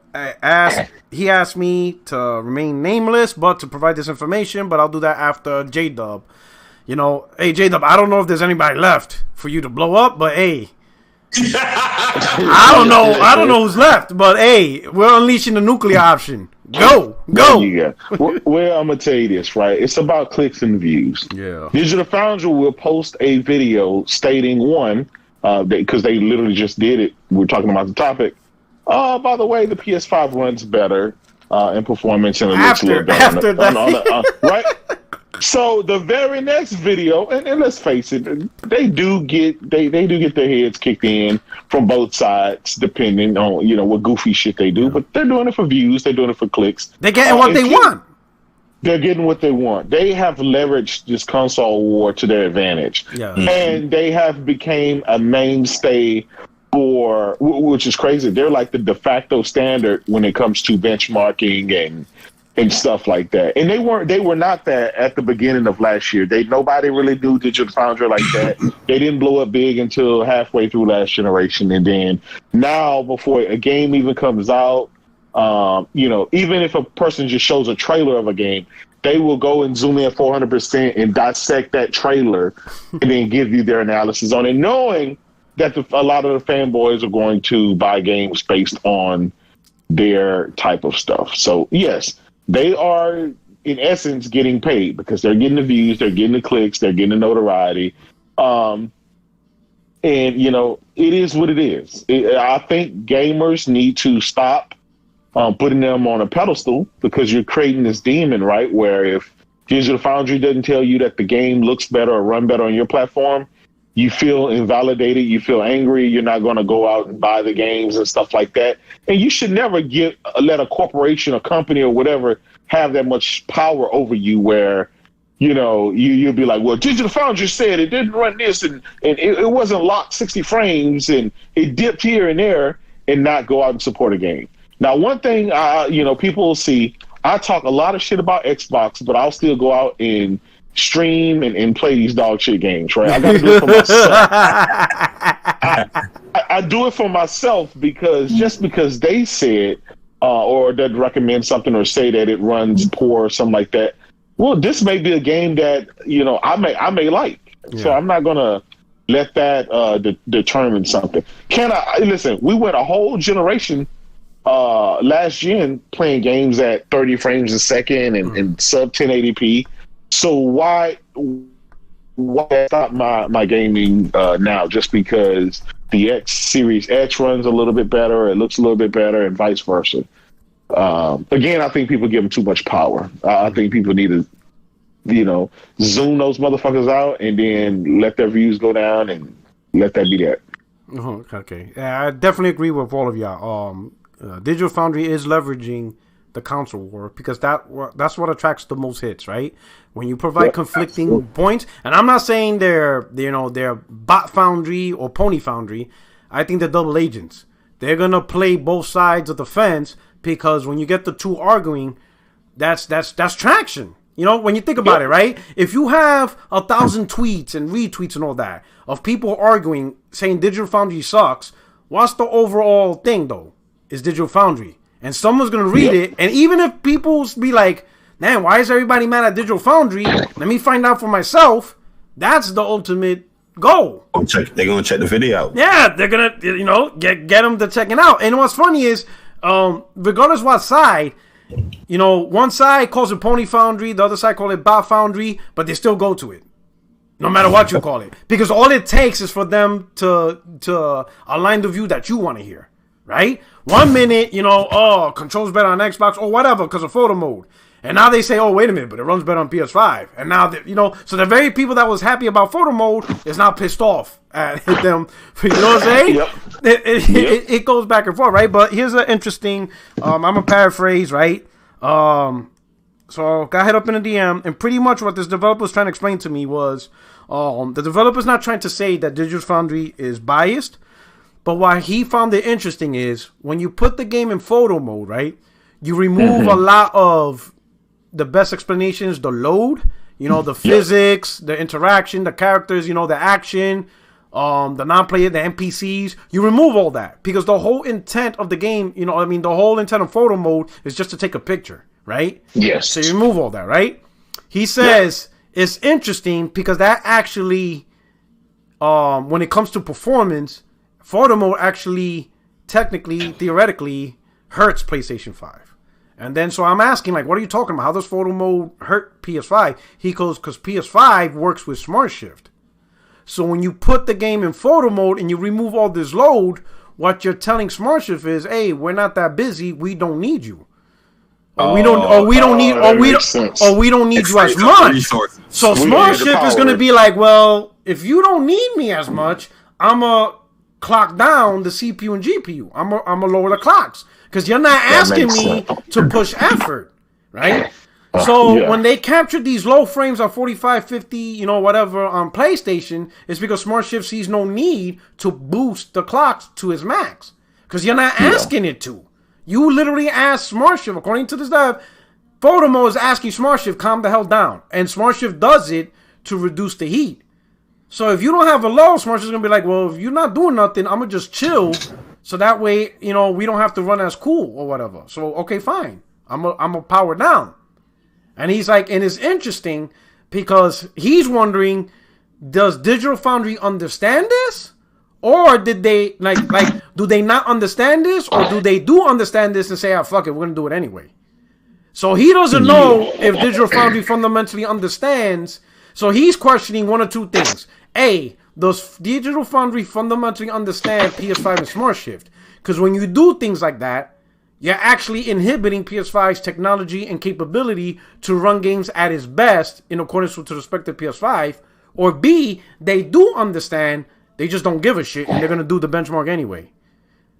he asked me to remain nameless, but to provide this information. But I'll do that after J-Dub. You know, hey J-Dub, I don't know if there's anybody left for you to blow up, but hey. I don't know who's left, but hey, we're unleashing the nuclear option. Go. Yeah. Well, I'm gonna tell you this, right? It's about clicks and views. Yeah. Digital Foundry will post a video stating because they literally just did it. We're talking about the topic. By the way, the PS5 runs better in performance and it looks a little better. Right? So the very next video, and let's face it, they do get their heads kicked in from both sides, depending on what goofy shit they do. But they're doing it for views, they're doing it for clicks. They're getting what they want. They're getting what they want. They have leveraged this console war to their advantage, and they have became a mainstay for, which is crazy. They're like the de facto standard when it comes to benchmarking and stuff like that. And they were not that at the beginning of last year. Nobody really knew Digital Foundry like that. They didn't blow up big until halfway through last generation. And then now, before a game even comes out, even if a person just shows a trailer of a game, they will go and zoom in 400% and dissect that trailer and then give you their analysis on it, knowing that a lot of the fanboys are going to buy games based on their type of stuff. So yes, they are, in essence, getting paid because they're getting the views, they're getting the clicks, they're getting the notoriety. And, it is what it is. I think gamers need to stop putting them on a pedestal because you're creating this demon, right? Where if Digital Foundry doesn't tell you that the game looks better or run better on your platform, you feel invalidated, you feel angry, you're not going to go out and buy the games and stuff like that. And you should never let a corporation, a company or whatever have that much power over you where, you'll be like, well, Digital Foundry said it didn't run this and it wasn't locked 60 frames and it dipped here and there, and not go out and support a game. Now, one thing, people will see, I talk a lot of shit about Xbox, but I'll still go out and stream and play these dog shit games, right? I gotta do it for myself. I do it for myself because they said or that recommend something or say that it runs poor or something like that. Well, this may be a game that I may like, so I'm not gonna let that determine something. Listen? We went a whole generation last gen playing games at 30 frames a second and sub 1080p. So why stop my gaming now just because the X Series X runs a little bit better, it looks a little bit better, and vice versa? Again, I think people give them too much power. I think people need to, zoom those motherfuckers out and then let their views go down and let that be that. Okay. I definitely agree with all of y'all. Digital Foundry is leveraging the console war because that's what attracts the most hits, right? When you provide conflicting points, and I'm not saying they're bot Foundry or pony Foundry. I think they're double agents. They're gonna play both sides of the fence because when you get the two arguing, that's traction. When you think about it, right? If you have 1,000 tweets and retweets and all that of people arguing saying Digital Foundry sucks, what's the overall thing though? It's Digital Foundry. And someone's going to read it. And even if people be like, man, why is everybody mad at Digital Foundry? Let me find out for myself. That's the ultimate goal. They're going to check the video out. Yeah, they're going to, get them to check it out. And what's funny is, regardless what side, one side calls it Pony Foundry, the other side calls it Bot Foundry, but they still go to it. No matter what you call it. Because all it takes is for them to align the view that you want to hear. right? 1 minute, controls better on Xbox or whatever because of photo mode. And now they say, oh, wait a minute, but it runs better on PS5. And now, so the very people that was happy about photo mode is now pissed off at them. You know what I'm saying? Yep. It goes back and forth, right? But here's an interesting, I'm going to paraphrase, right? So got hit up in a DM, and pretty much what this developer was trying to explain to me was the developer's not trying to say that Digital Foundry is biased, but why he found it interesting is when you put the game in photo mode, right? You remove a lot of the best explanations, the load, the physics, the interaction, the characters, the action, the non-player, the NPCs. You remove all that because the whole intent of the game, the whole intent of photo mode is just to take a picture, right? Yes. So you remove all that, right? He says it's interesting because that actually, when it comes to performance, photo mode actually, technically, theoretically, hurts PlayStation 5. And then, so I'm asking, like, what are you talking about? How does photo mode hurt PS5? He goes, because PS5 works with Smart Shift. So when you put the game in photo mode and you remove all this load, what you're telling Smart Shift is, hey, we're not that busy. We don't need you. We don't need you as much. So Smart Shift is going to be like, well, if you don't need me as much, I'm going to clock down the CPU and GPU. I'm going to lower the clocks. Because you're not asking me to push effort, right? So when they captured these low frames on 45, 50, whatever on PlayStation, it's because Smart Shift sees no need to boost the clocks to its max. Because you're not asking it to. You literally ask Smart Shift, according to this dev, photo mode is asking Smart Shift, calm the hell down. And Smart Shift does it to reduce the heat. So if you don't have a low, Smart Shift's going to be like, well, if you're not doing nothing, I'm going to just chill. So that way, we don't have to run as cool or whatever. So, okay, fine. I'm a power down. And he's like, and it's interesting because he's wondering, does Digital Foundry understand this? Or did they, do they not understand this? Or do they understand this and say, oh, fuck it, we're going to do it anyway? So he doesn't know if Digital Foundry fundamentally understands. So he's questioning one or two things. A, does Digital Foundry fundamentally understand PS5 and Smart Shift? Because when you do things like that, you're actually inhibiting PS5's technology and capability to run games at its best in accordance with the respective PS5. Or B, they do understand, they just don't give a shit, and they're going to do the benchmark anyway.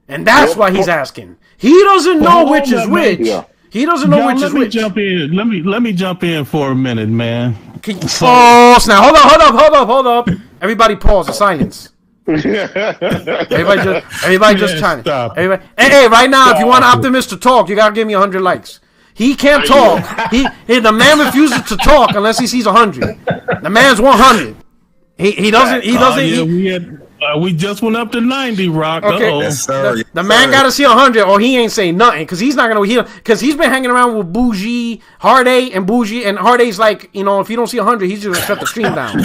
And that's why he's asking. He doesn't know which is which. Yeah. He doesn't know which is which. Jump in. Let me jump in for a minute, man. Now hold up. Everybody pause. The silence. Everybody just chime in. Everybody, hey, right now, if you want Optimus to talk, you gotta give me 100 likes. He can't talk. The man refuses to talk unless he sees 100. The man's 100. He doesn't. We just went up to 90, Rock. Okay. Yes, the man got to see 100, or he ain't saying nothing, because he's not gonna hear. Because he's been hanging around with Bougie, Hard A, and Bougie, and Hard A's like, if you don't see 100, he's just gonna shut the stream down. He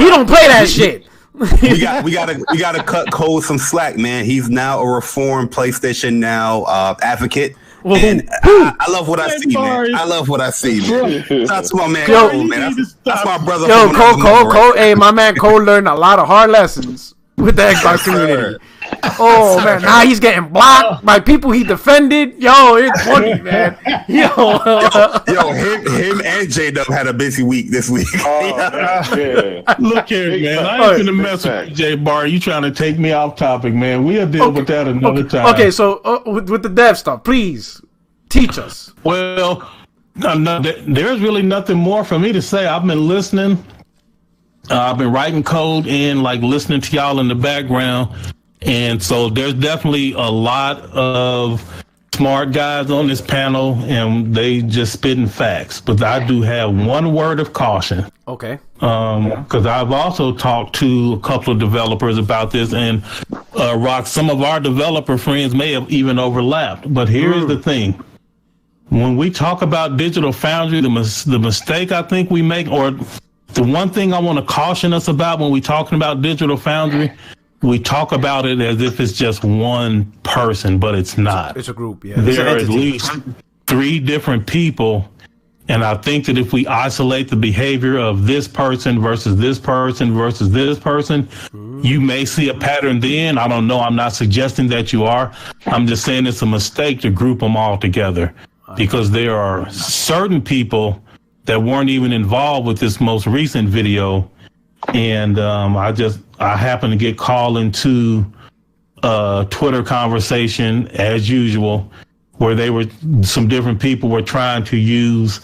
don't play that shit. we gotta cut Cole some slack, man. He's now a reformed PlayStation Now advocate. And I love what I see, man. I love what I see, man. That's my man Cole, man. That's my brother. Yo, Cole. Hey, my man Cole learned a lot of hard lessons with the Xbox community. Oh man, now he's getting blocked by people he defended. Yo, it's funny, man. Yo, him and J-Dub had a busy week this week. Look here, man. I ain't gonna mess with J Bar. You trying to take me off topic, man? We'll deal with that another time. Okay, so with the dev stuff, please teach us. Well, no, there's really nothing more for me to say. I've been listening. I've been writing code and listening to y'all in the background. And so there's definitely a lot of smart guys on this panel, and they just spitting facts. But I do have one word of caution. Okay. Because I've also talked to a couple of developers about this, and Rock, some of our developer friends may have even overlapped. But here's the thing. When we talk about Digital Foundry, the mistake I think we make, or the one thing I want to caution us about when we're talking about Digital Foundry, we talk about it as if it's just one person, but it's not. It's a group, yeah. There are at least 3 different people And I think that if we isolate the behavior of this person versus this person versus this person, you may see a pattern then. I don't know. I'm not suggesting that you are. I'm just saying it's a mistake to group them all together, because there are certain people that weren't even involved with this most recent video. And I happened to get called into a Twitter conversation as usual, where some different people were trying to use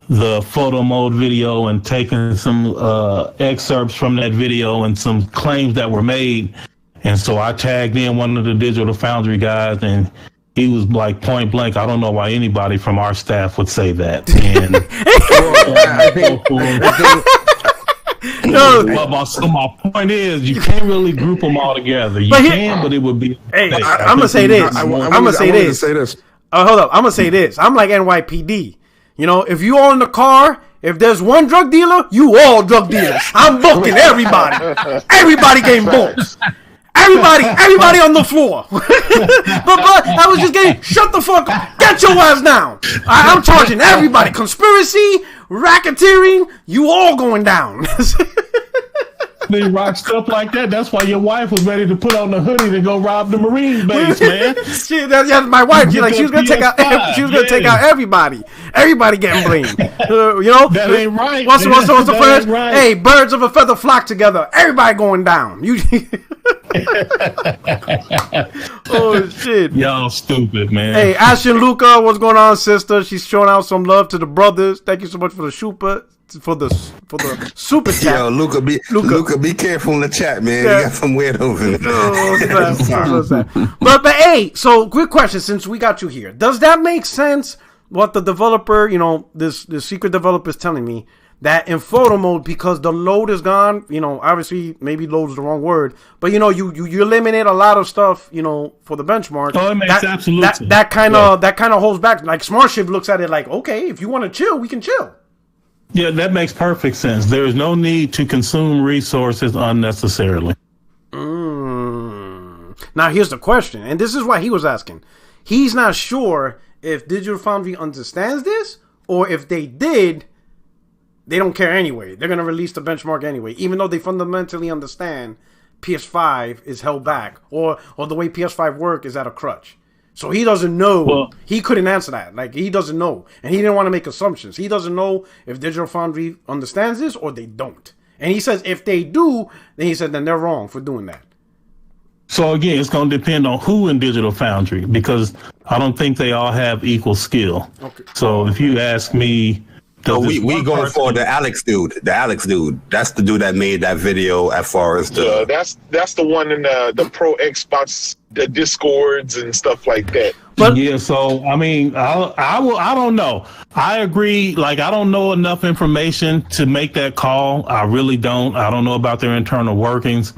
the photo mode video and taking some excerpts from that video and some claims that were made. And so I tagged in one of the Digital Foundry guys, and he was like point blank, I don't know why anybody from our staff would say that. And so my point is, you can't really group them all together. You can, but it would be. Hey, I'm gonna say this. I'm gonna say this. Hold up. I'm gonna say this. I'm like NYPD. You know, if you all in the car, if there's one drug dealer, you all drug dealers. I'm booking everybody. Everybody getting booked. Everybody on the floor. but I was just getting, shut the fuck up. Get your ass down. I'm charging everybody. Conspiracy, racketeering, you all going down. They rock stuff like that. That's why your wife was ready to put on the hoodie to go rob the Marine base, man. My wife. She was gonna take out. She was gonna take out everybody. Everybody getting blamed. You know that ain't right. What's the phrase? Right. Hey, birds of a feather flock together. Everybody going down. You. Oh shit! Y'all stupid, man. Hey, Ashton Luca, what's going on, sister? She's showing out some love to the brothers. Thank you so much for the super. For the super chat. Yo, Luca, be careful in the chat, man. Yeah. You got some weirdos in it. But hey, so quick question, since we got you here, does that make sense? What the developer, you know, this secret developer is telling me, that in photo mode, because the load is gone, you know, obviously maybe load is the wrong word, but you know, you eliminate a lot of stuff, you know, for the benchmark. Oh, it makes absolute sense. That kind of holds back. Like Smart Shift looks at it like, okay, if you want to chill, we can chill. Yeah, that makes perfect sense. There is no need to consume resources unnecessarily. Now, here's the question, and this is why he was asking. He's not sure if Digital Foundry understands this, or if they did, they don't care anyway. They're going to release the benchmark anyway, even though they fundamentally understand PS5 is held back, or the way PS5 work is at a crutch. So he doesn't know. Well, he couldn't answer that. Like, he doesn't know. And he didn't want to make assumptions. He doesn't know if Digital Foundry understands this or they don't. And he says if they do, then he said then they're wrong for doing that. So again, it's going to depend on who in Digital Foundry, because I don't think they all have equal skill. Okay. So if you ask me, we going for the Alex dude. The Alex dude. That's the dude that made that video. As far as the that's the one in the pro Xbox, the Discords and stuff like that. But yeah, so I mean, I don't know. I agree. Like, I don't know enough information to make that call. I really don't. I don't know about their internal workings.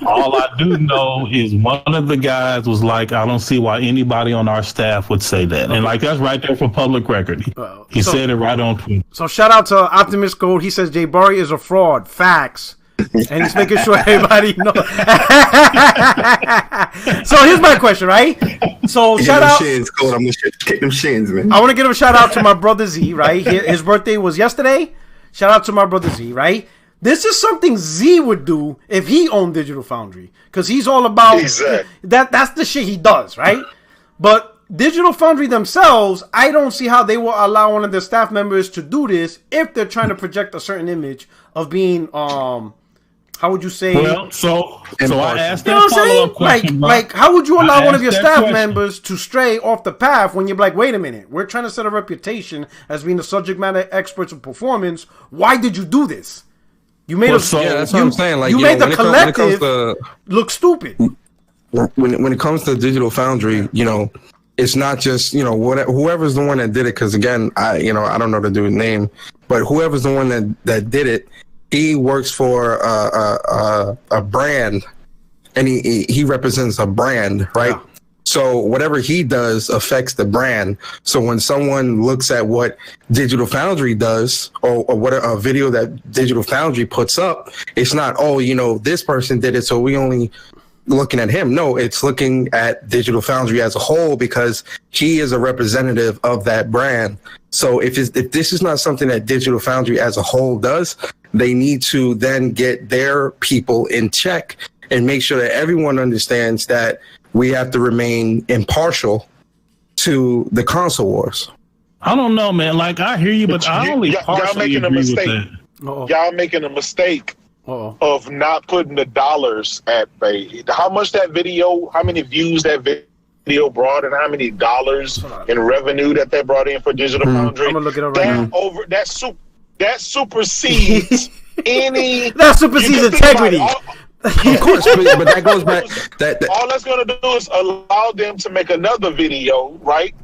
All I do know is one of the guys was like, I don't see why anybody on our staff would say that. And like, that's right there for public record. He said it right on Twitter. So shout out to Optimist Code. He says Jay Barry is a fraud. Facts. And he's making sure everybody knows. So here's my question, right? So shout out. I'm gonna kick them shins, man. I want to give a shout out to my brother Z, right? His birthday was yesterday. Shout out to my brother Z, right? This is something Z would do if he owned Digital Foundry, because he's all about that's the shit he does, right? But Digital Foundry themselves, I don't see how they will allow one of their staff members to do this if they're trying to project a certain image of being how would you say? Well, so I asked that follow-up question. Like, how would you allow one of your staff members to stray off the path when you're like, wait a minute, we're trying to set a reputation as being the subject matter experts of performance. Why did you do this? You made that's what I'm saying. Like, you made the collective look stupid. When it comes to Digital Foundry, you know, it's not just, you know, whoever's the one that did it. Because again, I don't know the dude's name, but whoever's the one that did it. He works for a brand, and he represents a brand, right? Yeah. So whatever he does affects the brand. So when someone looks at what Digital Foundry does, or what a video that Digital Foundry puts up, it's not, oh, you know, this person did it, so we only looking at him. No, it's looking at Digital Foundry as a whole because he is a representative of that brand. So if this is not something that Digital Foundry as a whole does, they need to then get their people in check and make sure that everyone understands that we have to remain impartial to the console wars. I don't know, man. Like, I hear you, but I only partially agree with that. Y'all making a mistake of not putting the dollars at bay. How much that video, how many views that video brought, and how many dollars in revenue that brought in for Digital Foundry. I'm gonna look it up right now. That supersedes any. That supersedes integrity. Of course, but that goes back. All that's gonna do is allow them to make another video, right?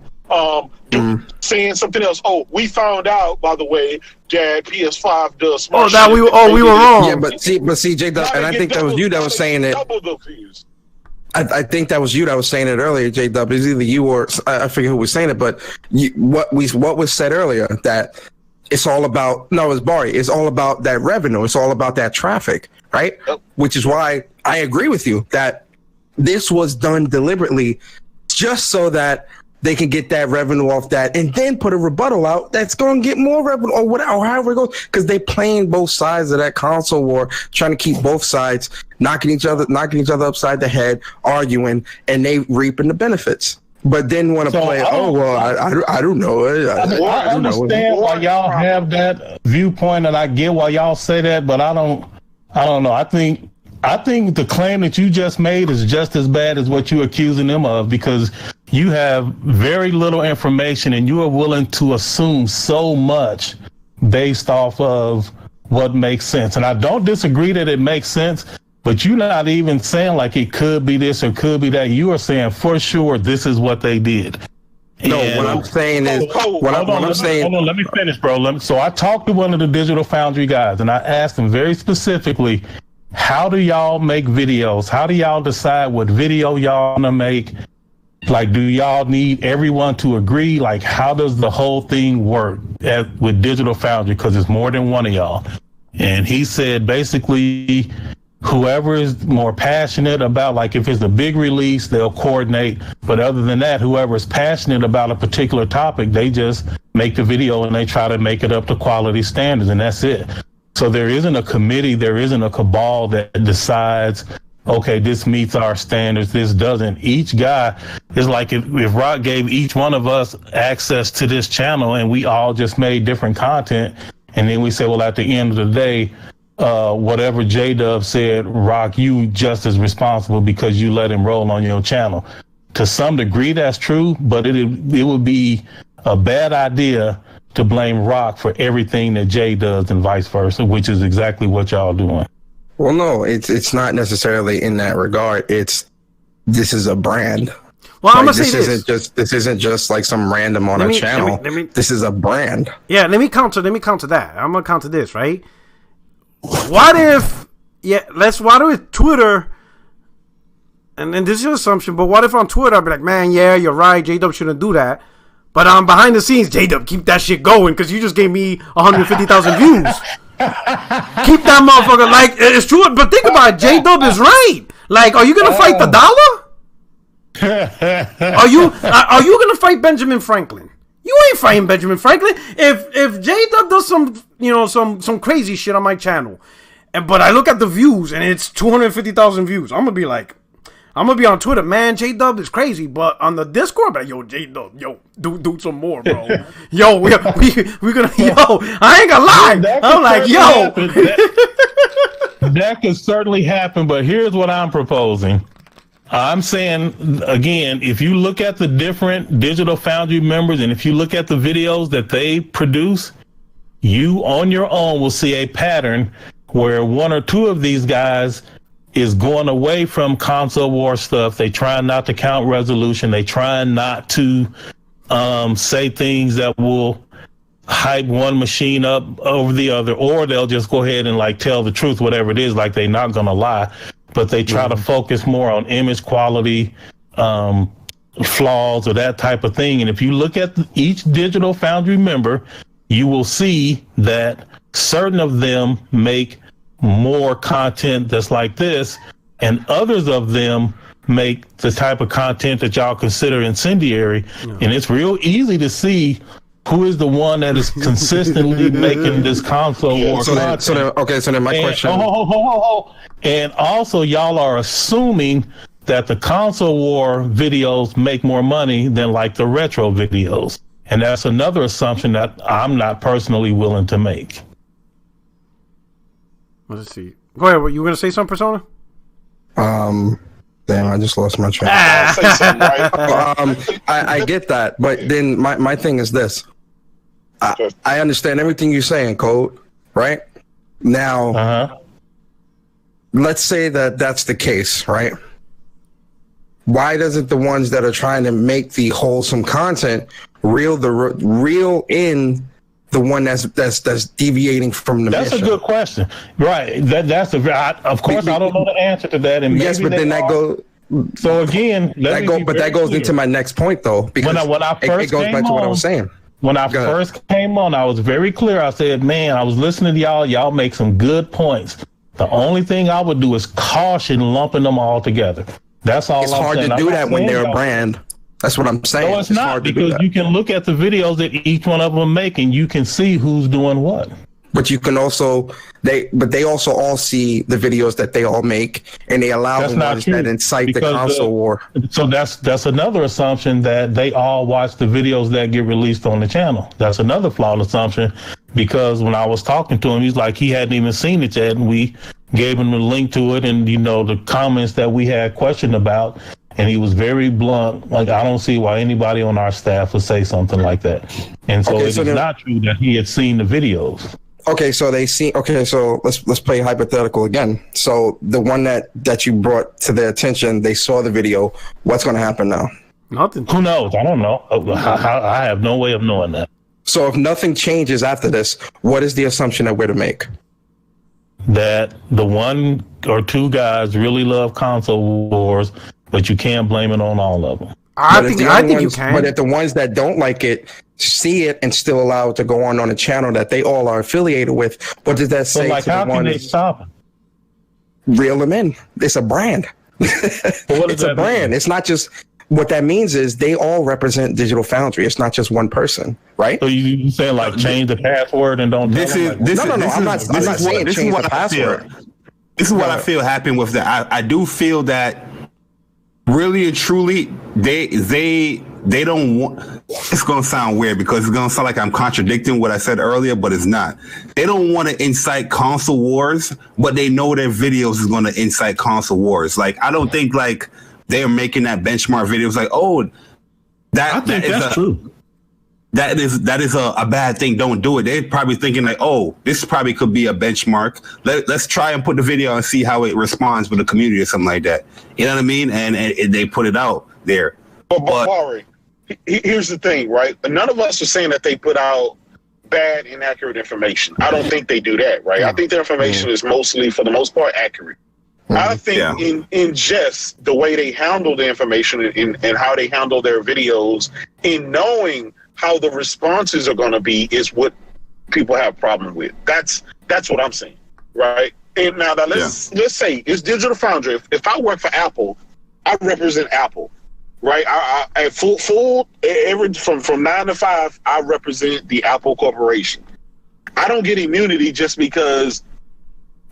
Saying something else. Oh, we found out, by the way, that PS5 does smart shit. We were wrong. Yeah, but see, J-Dub, and I think that was you that was saying it. Double the views. I think that was you that was saying it earlier, J-Dub. It's either you or I forget who was saying it, but what was said earlier that it's all about. No, it's Barry. It's all about that revenue. It's all about that traffic, right? Yep. Which is why I agree with you that this was done deliberately, just so that they can get that revenue off that and then put a rebuttal out that's going to get more revenue or whatever, or however it goes. Because they playing both sides of that console war, trying to keep both sides knocking each other upside the head, arguing, and they reaping the benefits. But then want to play, I don't know. I understand why y'all have that viewpoint, and I get why y'all say that, but I don't know. I think the claim that you just made is just as bad as what you're accusing them of, because you have very little information and you are willing to assume so much based off of what makes sense. And I don't disagree that it makes sense, but you're not even saying like it could be this or could be that. You are saying for sure this is what they did. No, what I'm saying is, hold on, let me finish, bro. So I talked to one of the Digital Foundry guys and I asked him very specifically, how do y'all make videos? How do y'all decide what video y'all want to make? Like, do y'all need everyone to agree? Like, how does the whole thing work with Digital Foundry? Because it's more than one of y'all. And he said, basically, whoever is more passionate about, like, if it's a big release, they'll coordinate. But other than that, whoever is passionate about a particular topic, they just make the video and they try to make it up to quality standards. And that's it. So there isn't a committee, there isn't a cabal that decides, okay, this meets our standards, this doesn't. Each guy is like if Rock gave each one of us access to this channel and we all just made different content, and then we say, well, at the end of the day, whatever J-Dub said, Rock, you just as responsible because you let him roll on your channel. To some degree, that's true, but it would be a bad idea to blame Rock for everything that Jay does and vice versa, which is exactly what y'all doing. Well, no, it's not necessarily in that regard. This is a brand. Well, like, I'm gonna say this isn't just like some random on a channel. This is a brand. Yeah, let me counter that. I'm gonna counter this, right? What if Twitter, and this is your assumption, but what if on Twitter I'd be like, man, yeah, you're right, J-Dub shouldn't do that. But behind the scenes, J-Dub, keep that shit going because you just gave me 150,000 views. Keep that motherfucker, like, it's true. But think about it, J-Dub is right. Like, are you gonna fight the dollar? Are you gonna fight Benjamin Franklin? You ain't fighting Benjamin Franklin. If J-Dub does some crazy shit on my channel, but I look at the views and it's 250,000 views, I'm gonna be like, I'm gonna be on Twitter, man, J-Dub is crazy, but on the Discord, I'm like, yo, J-Dub, do some more, bro. Yo, we're gonna, I ain't gonna lie. I'm like, yo. That could certainly happen, but here's what I'm proposing. I'm saying, again, if you look at the different Digital Foundry members and if you look at the videos that they produce, you on your own will see a pattern where one or two of these guys is going away from console war stuff. They try not to count resolution. They try not to say things that will hype one machine up over the other, or they'll just go ahead and like tell the truth, whatever it is, like they're not going to lie, but they try to focus more on image quality, flaws or that type of thing. And if you look at each Digital Foundry member, you will see that certain of them make more content that's like this, and others of them make the type of content that y'all consider incendiary. And it's real easy to see who is the one that is consistently making this console war content. So then my question. And also, y'all are assuming that the console war videos make more money than like the retro videos. And that's another assumption that I'm not personally willing to make. Let's see. Go ahead. You were going to say something, Persona? Damn, I just lost my train. I get that, but then my thing is this. I understand everything you're saying, Code, right? Now, let's say that that's the case, right? Why doesn't the ones that are trying to make the wholesome content reel in the one that's deviating from the mission? That's a good question, right? Of course I don't know the answer to that, and yes, but then that goes. So again, that goes into my next point though, because when I first it goes back to what I was saying. When I first came on, I was very clear. I said, man, I was listening to y'all. Y'all make some good points. The only thing I would do is caution lumping them all together. That's all. It's hard to do that when they're a brand. That's what I'm saying. No, it's not, because you can look at the videos that each one of them make and you can see who's doing what. But you can also they also all see the videos that they all make, and they allow the ones that incite the console war. So that's another assumption, that they all watch the videos that get released on the channel. That's another flawed assumption, because when I was talking to him, he's like he hadn't even seen it yet, and we gave him a link to it, and the comments that we had questioned about, and he was very blunt. Like, I don't see why anybody on our staff would say something like that. And so it's not true that he had seen the videos. Okay, so let's play hypothetical again. So the one that you brought to their attention, they saw the video. What's going to happen now? Nothing. Who knows? I don't know. I have no way of knowing that. So if nothing changes after this, what is the assumption that we're to make? That the one or two guys really love console wars, but you can't blame it on all of them. I think you can. But if the ones that don't like it see it and still allow it to go on a channel that they all are affiliated with, what does that say? So how can they stop it? Reel them in. It's a brand. It's a brand. It's not just. What that means is they all represent Digital Foundry. It's not just one person, right? So you saying like change the password and don't. No. I'm not saying change the password. This is what I feel happened with that. I do feel that really and truly they don't want. It's gonna sound weird because it's gonna sound like I'm contradicting what I said earlier, but it's not. They don't want to incite console wars, but they know their videos is gonna incite console wars. Like, I don't think like they're making that benchmark videos like, oh, that's true. That is a bad thing. Don't do it. They're probably thinking like, oh, this probably could be a benchmark. Let's try and put the video and see how it responds with the community or something like that. You know what I mean? And they put it out there. But Barry, here's the thing, right? None of us are saying that they put out bad, inaccurate information. I don't think they do that, right? I think their information is mostly, for the most part, accurate. I think in just the way they handle the information and how they handle their videos, in knowing how the responses are going to be, is what people have a problem with. That's what I'm saying, right? And now let's say it's Digital Foundry. If I work for Apple, I represent Apple, right? I full from 9 to 5, I represent the Apple Corporation. I don't get immunity just because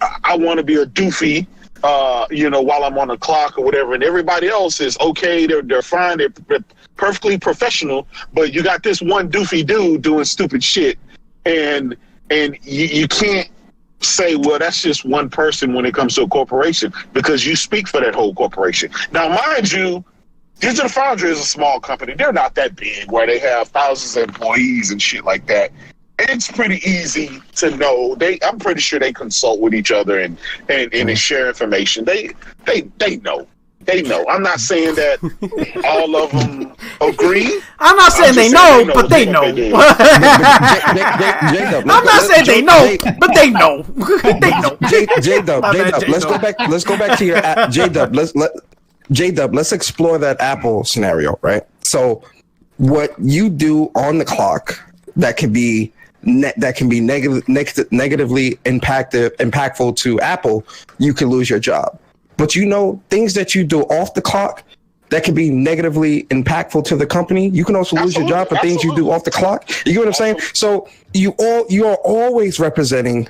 I want to be a doofy. While I'm on the clock or whatever, and everybody else is okay, they're fine, they're perfectly professional, but you got this one doofy dude doing stupid shit, and you can't say, well, that's just one person when it comes to a corporation, because you speak for that whole corporation. Now, mind you, Digital Foundry is a small company. They're not that big where they have thousands of employees and shit like that. It's pretty easy to know. I'm pretty sure they consult with each other and they share information. They know. They know. I'm not saying that all of them agree. I'm not saying they know, but they know. I'm not saying they know, but they know. They know. J-Dub, let's go back to your J-Dub. J-Dub, let's explore that Apple scenario, right? So what you do on the clock that can be negatively impactful to Apple, you can lose your job. but you know things that you do off the clock that can be negatively impactful to the company. You can also lose your job for things you do off the clock. You get what I'm saying? So you are always representing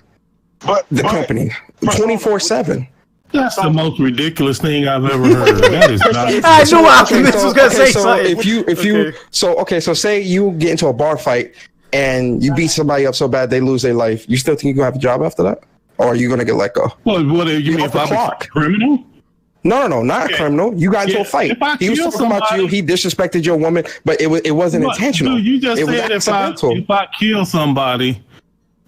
the company 24/7. That's the most ridiculous thing I've ever heard. That is not. I knew Optimus was gonna say something. So say you get into a bar fight and you beat somebody up so bad they lose their life. You still think you gonna have a job after that, or are you gonna get let go? What do you mean? If I'm a criminal? No, not a criminal. You got into a fight. He was talking about you. He disrespected your woman, but it wasn't intentional. Dude, you just said if I kill somebody,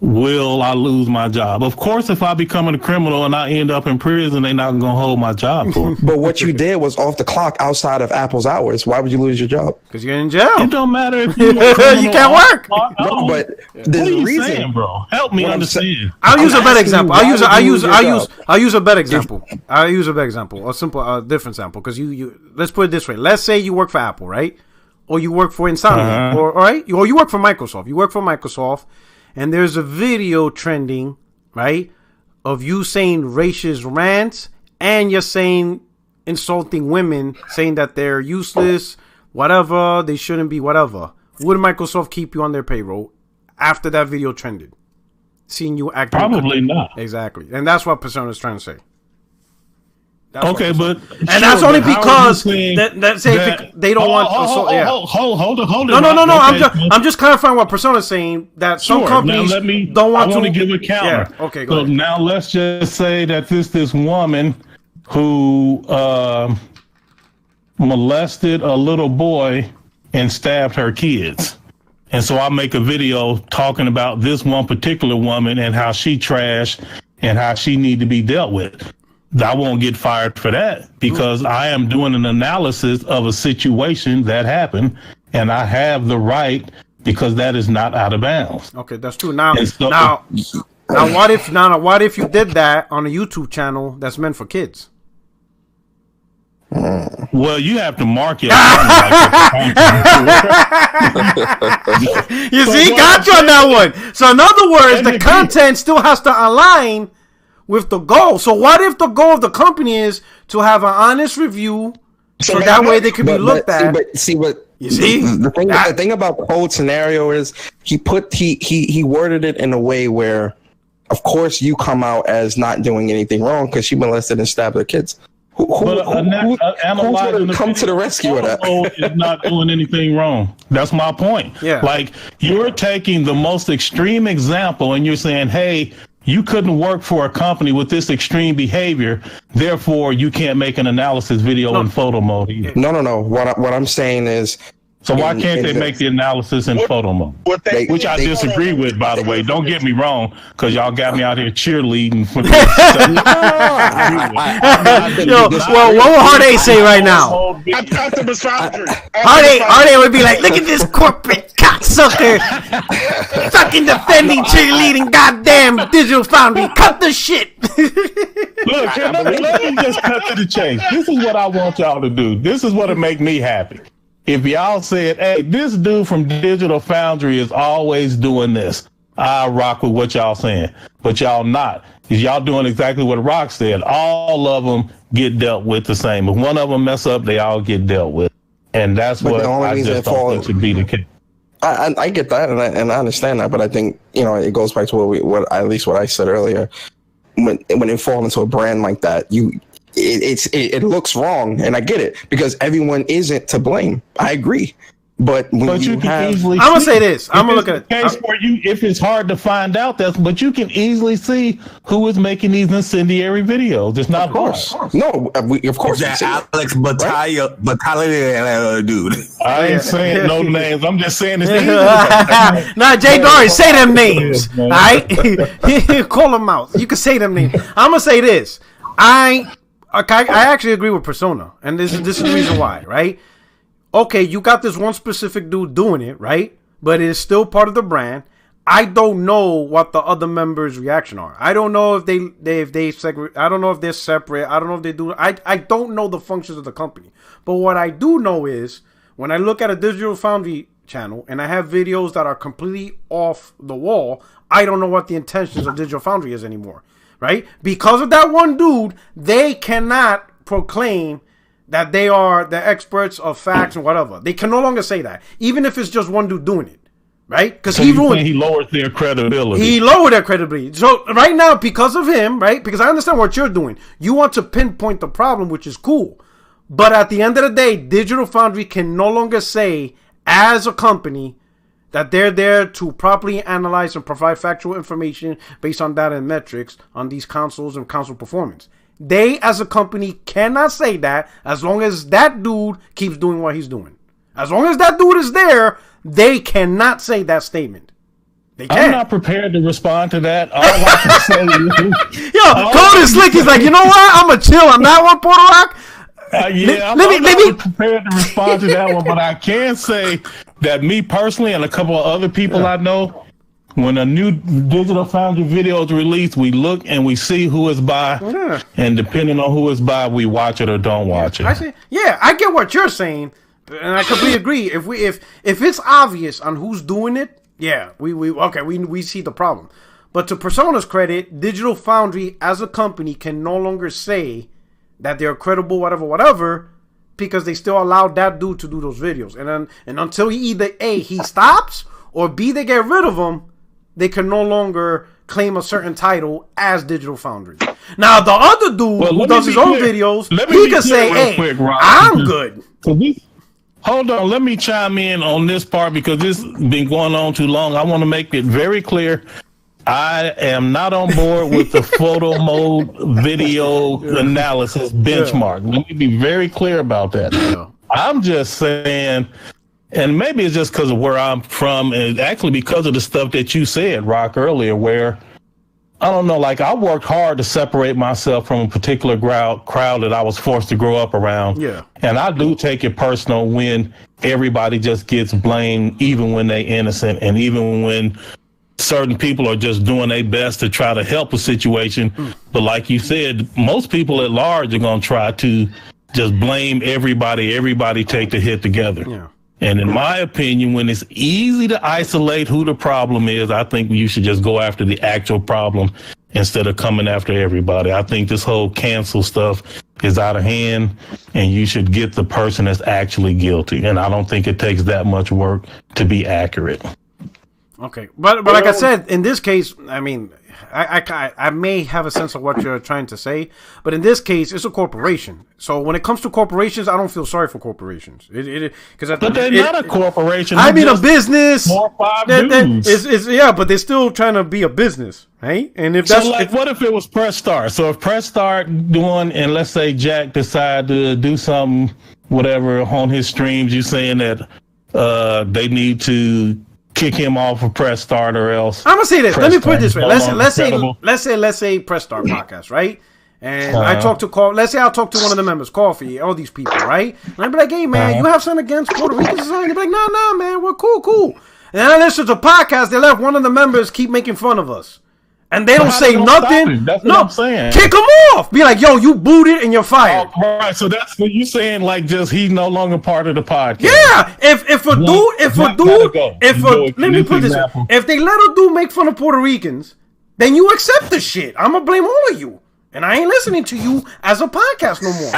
will I lose my job? Of course, if I become a criminal and I end up in prison, they're not going to hold my job for me. But what you did was off the clock outside of Apple's hours. Why would you lose your job? Because you're in jail. It don't matter if you can't work. No, but there's a reason, saying, bro. Help me understand. I'll use a better example. I'll use a better example. I'll use a better example. A different example. Because you let's put it this way. Let's say you work for Apple, right? Or you work for Insomnia, or you work for Microsoft. You work for Microsoft. And there's a video trending, right, of you saying racist rants, and you're saying insulting women, saying that they're useless, whatever, they shouldn't be, whatever. Would Microsoft keep you on their payroll after that video trended? Seeing you acting. Probably not. Exactly. And that's what Persona is trying to say. Okay, but that's only because they don't want. Hold on. No. I'm just clarifying what Persona is saying. That some companies don't want to. I want to give a counter. Yeah. Okay, go ahead. Now let's just say that this woman who molested a little boy and stabbed her kids, and so I make a video talking about this one particular woman and how she trashed and how she need to be dealt with. I won't get fired for that because I am doing an analysis of a situation that happened, and I have the right because that is not out of bounds. Okay, that's true. Now, what if you did that on a YouTube channel that's meant for kids? Well, you have to market. You see, got you on that one. So, in other words, the content still has to align with the goal. So what if the goal of the company is to have an honest review, so that way they can be looked at? The thing about the whole scenario is he worded it in a way where, of course, you come out as not doing anything wrong because she molested and stabbed her kids. Who's going to come to the rescue of that? Is not doing anything wrong. That's my point. Yeah. Like, you're taking the most extreme example and you're saying, hey, you couldn't work for a company with this extreme behavior, therefore you can't make an analysis video in photo mode either. No. What I'm saying is, so why can't they make the analysis in photo mode? Which I disagree with, by the way. Don't get me wrong, because y'all got me out here cheerleading for this. What would Hard A say right now? Hard A would be like, look at this corporate cocksucker fucking defending cheerleading goddamn Digital Foundry. Cut the shit. Look, let me just cut to the chase. This is what I want y'all to do. This is what'll make me happy. If y'all said, hey, this dude from Digital Foundry is always doing this, I rock with what y'all saying. But y'all not. Because y'all doing exactly what Rock said. All of them get dealt with the same. If one of them mess up, they all get dealt with. And that's what I just don't think should be the case. I get that, and I understand that, but I think, it goes back to what I said earlier. When it falls into a brand like that, it looks wrong, and I get it because everyone isn't to blame. I agree, but I'm gonna say this. I'm gonna look at it. If it's hard to find out, but you can easily see who is making these incendiary videos. It's not hard. No, of course. That Alex Battaglia dude. I ain't saying no names. I'm just saying this. Nah, Jay Dory, say them names. All right, call them out. You can say them names. I'm gonna say this. I actually agree with Persona, and this is the reason why, right? Okay, you got this one specific dude doing it, right? But it is still part of the brand. I don't know what the other members' reaction are. I don't know if they segregate. I don't know if they're separate. I don't know if they do. I don't know the functions of the company. But what I do know is when I look at a Digital Foundry channel and I have videos that are completely off the wall, I don't know what the intentions of Digital Foundry is anymore. right? Because of that one dude, they cannot proclaim that they are the experts of facts and whatever. They can no longer say that, even if it's just one dude doing it, right? Because so he lowers their credibility. He lowered their credibility. So right now, because of him, right? Because I understand what you're doing. You want to pinpoint the problem, which is cool. But at the end of the day, Digital Foundry can no longer say, as a company, that they're there to properly analyze and provide factual information based on data and metrics on these consoles and console performance. They, as a company, cannot say that as long as that dude keeps doing what he's doing. As long as that dude is there, they cannot say that statement. They can't. I'm not prepared to respond to that. All I can say is... Yo, Cold and Slick is like, you know what? I'm going to chill on that one, Porter Rock. I'm not prepared to respond to that one, but I can say that me personally and a couple of other people I know, when a new Digital Foundry video is released, we look and we see who is by, and depending on who is by, we watch it or don't watch it. I get what you're saying, and I completely agree. If it's obvious on who's doing it, we see the problem. But to Persona's credit, Digital Foundry as a company can no longer say that they're credible, whatever, because they still allowed that dude to do those videos. And until he either A, he stops, or B, they get rid of him, they can no longer claim a certain title as Digital Foundry. Now, the other dude who does his own videos, he can say, hey, I'm good. Hold on, let me chime in on this part because this has been going on too long. I want to make it very clear. I am not on board with the photo mode video analysis benchmark. Let me be very clear about that. I'm just saying, and maybe it's just because of where I'm from, and actually because of the stuff that you said, Rock, earlier, where, I don't know, like I worked hard to separate myself from a particular crowd that I was forced to grow up around. Yeah. And I do take it personal when everybody just gets blamed, even when they're innocent, and even when certain people are just doing their best to try to help a situation. But like you said, most people at large are going to try to just blame everybody take the hit together. Yeah. And in my opinion, when it's easy to isolate who the problem is, I think you should just go after the actual problem instead of coming after everybody. I think this whole cancel stuff is out of hand, and you should get the person that's actually guilty. And I don't think it takes that much work to be accurate. Okay, but like I said, in this case, I mean, I may have a sense of what you're trying to say, but in this case, it's a corporation. So when it comes to corporations, I don't feel sorry for corporations. But they're not a corporation. I mean, a business. More five dudes. Yeah, but they're still trying to be a business, right? And if that's what if it was Press Start? So if Press Start doing, and let's say Jack decide to do something, whatever, on his streams, you saying that they need to kick him off of Press Start or else. I'm gonna say this. Let me put it this way. Let's say Press Start podcast, right? And I talk to let's say I'll talk to one of the members, Coffee, all these people, right? And I'd be like, hey man, you have something against Puerto Rican society? They'd be like, nah, man, we're cool. And then I listen to the podcast, they let one of the members keep making fun of us. And they don't say nothing. That's what I'm saying. Kick him off. Be like, yo, you booted and you're fired. Oh, right. So that's what you saying, like just he's no longer part of the podcast. Yeah. If a dude, let me put this way. If they let a dude make fun of Puerto Ricans, then you accept the shit. I'm gonna blame all of you. And I ain't listening to you as a podcast no more.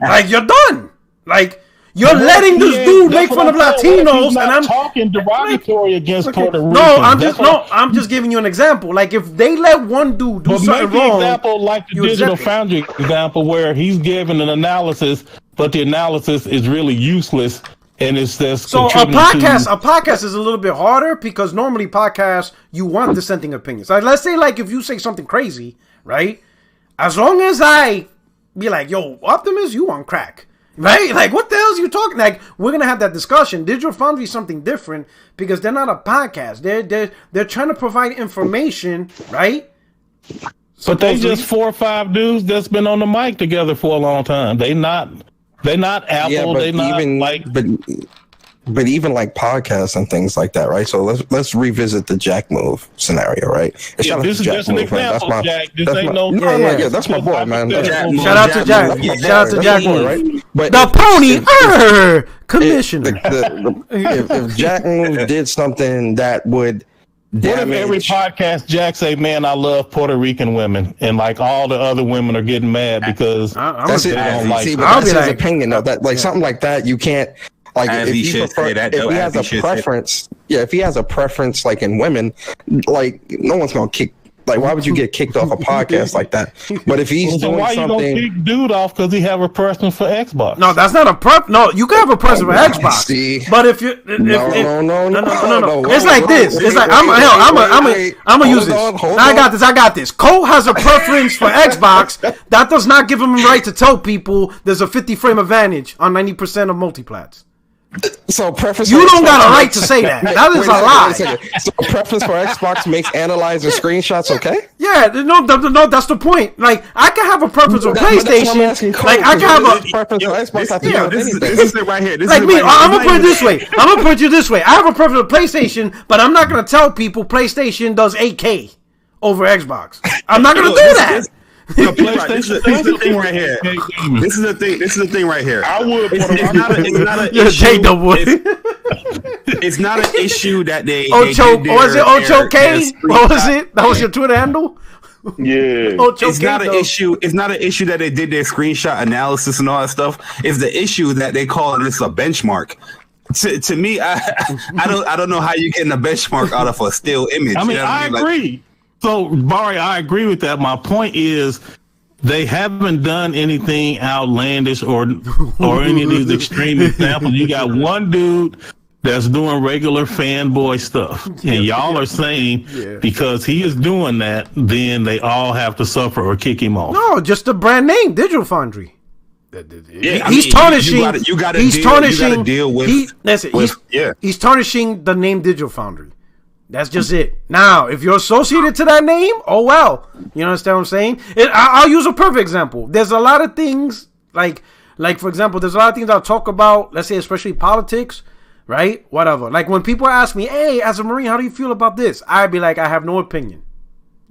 Like, you're done. Like, you're letting this dude make fun of Latinos, and I'm talking derogatory against Puerto Rican. I'm just giving you an example. Like, if they let one dude do something wrong, example like the Digital Foundry example, where he's giving an analysis, but the analysis is really useless, and it's just so a podcast is a little bit harder because normally podcasts you want dissenting opinions. Like, let's say, like, if you say something crazy, right? As long as I be like, yo, Optimus, you on crack. Right? Like, what the hell is you talking? Like, we're going to have that discussion. Digital Foundry is something different because they're not a podcast. They're trying to provide information, right? But they just 4 or 5 dudes that's been on the mic together for a long time. They not Apple. Yeah, but they not even, like... But even like podcasts and things like that, right? So let's revisit the Jack move scenario, right? Yeah, this is just an example, man. Jack. This ain't That's my boy, man. Shout out to Jack. Shout out to Jack, right? But the pony commissioner. If Jack Move did something that would What if every podcast Jack say, "Man, I love Puerto Rican women," and like all the other women are getting mad because that's they don't like. See, but that's his opinion though. That like something like that, you can't like if he has a preference. Yeah, if he has a preference like in women, like no one's gonna kick. Like, why would you get kicked off a podcast like that? But if he's doing why something, you gonna kick dude off because he have a preference for Xbox? No, that's not a prep. No, you can have a preference for Xbox. See? But if you, no. It's like this. It's like I'm gonna use this. I got this. Cole has a preference for Xbox. That does not give him the right to tell people there's a 50 frame advantage on 90% of multiplats. So preference. You don't got a right to say that. That is a lie. So preference for Xbox makes analyzing screenshots okay? Yeah, no, that's the point. Like I can have a preference for PlayStation. Like I can have a preference for Xbox. This is it right here. Like me, I'm gonna put it this way. I have a preference for PlayStation, but I'm not gonna tell people PlayStation does 8K over Xbox. I'm not gonna do that. This is the thing right here. This is the thing right here. I would. It's not an issue. It's not an issue that they. Ocho, was it Ocho K? What was it? That was your Twitter handle. Yeah. It's not an issue. It's not an issue that they did their screenshot analysis and all that stuff. It's the issue that they call this a benchmark. To me, I don't know how you getting a benchmark out of a still image. I mean, I agree. So, Barry, I agree with that. My point is they haven't done anything outlandish or any of these extreme examples. You got one dude that's doing regular fanboy stuff. And y'all are saying because he is doing that, then they all have to suffer or kick him off. No, just the brand name, Digital Foundry. Yeah, he's tarnishing. You got to deal with. He's tarnishing the name Digital Foundry. That's just it. Now, if you're associated to that name, oh well. You understand what I'm saying? I'll use a perfect example. There's a lot of things, like for example, there's a lot of things I'll talk about, let's say especially politics, right? Whatever. Like when people ask me, hey, as a Marine, how do you feel about this? I'd be like, I have no opinion.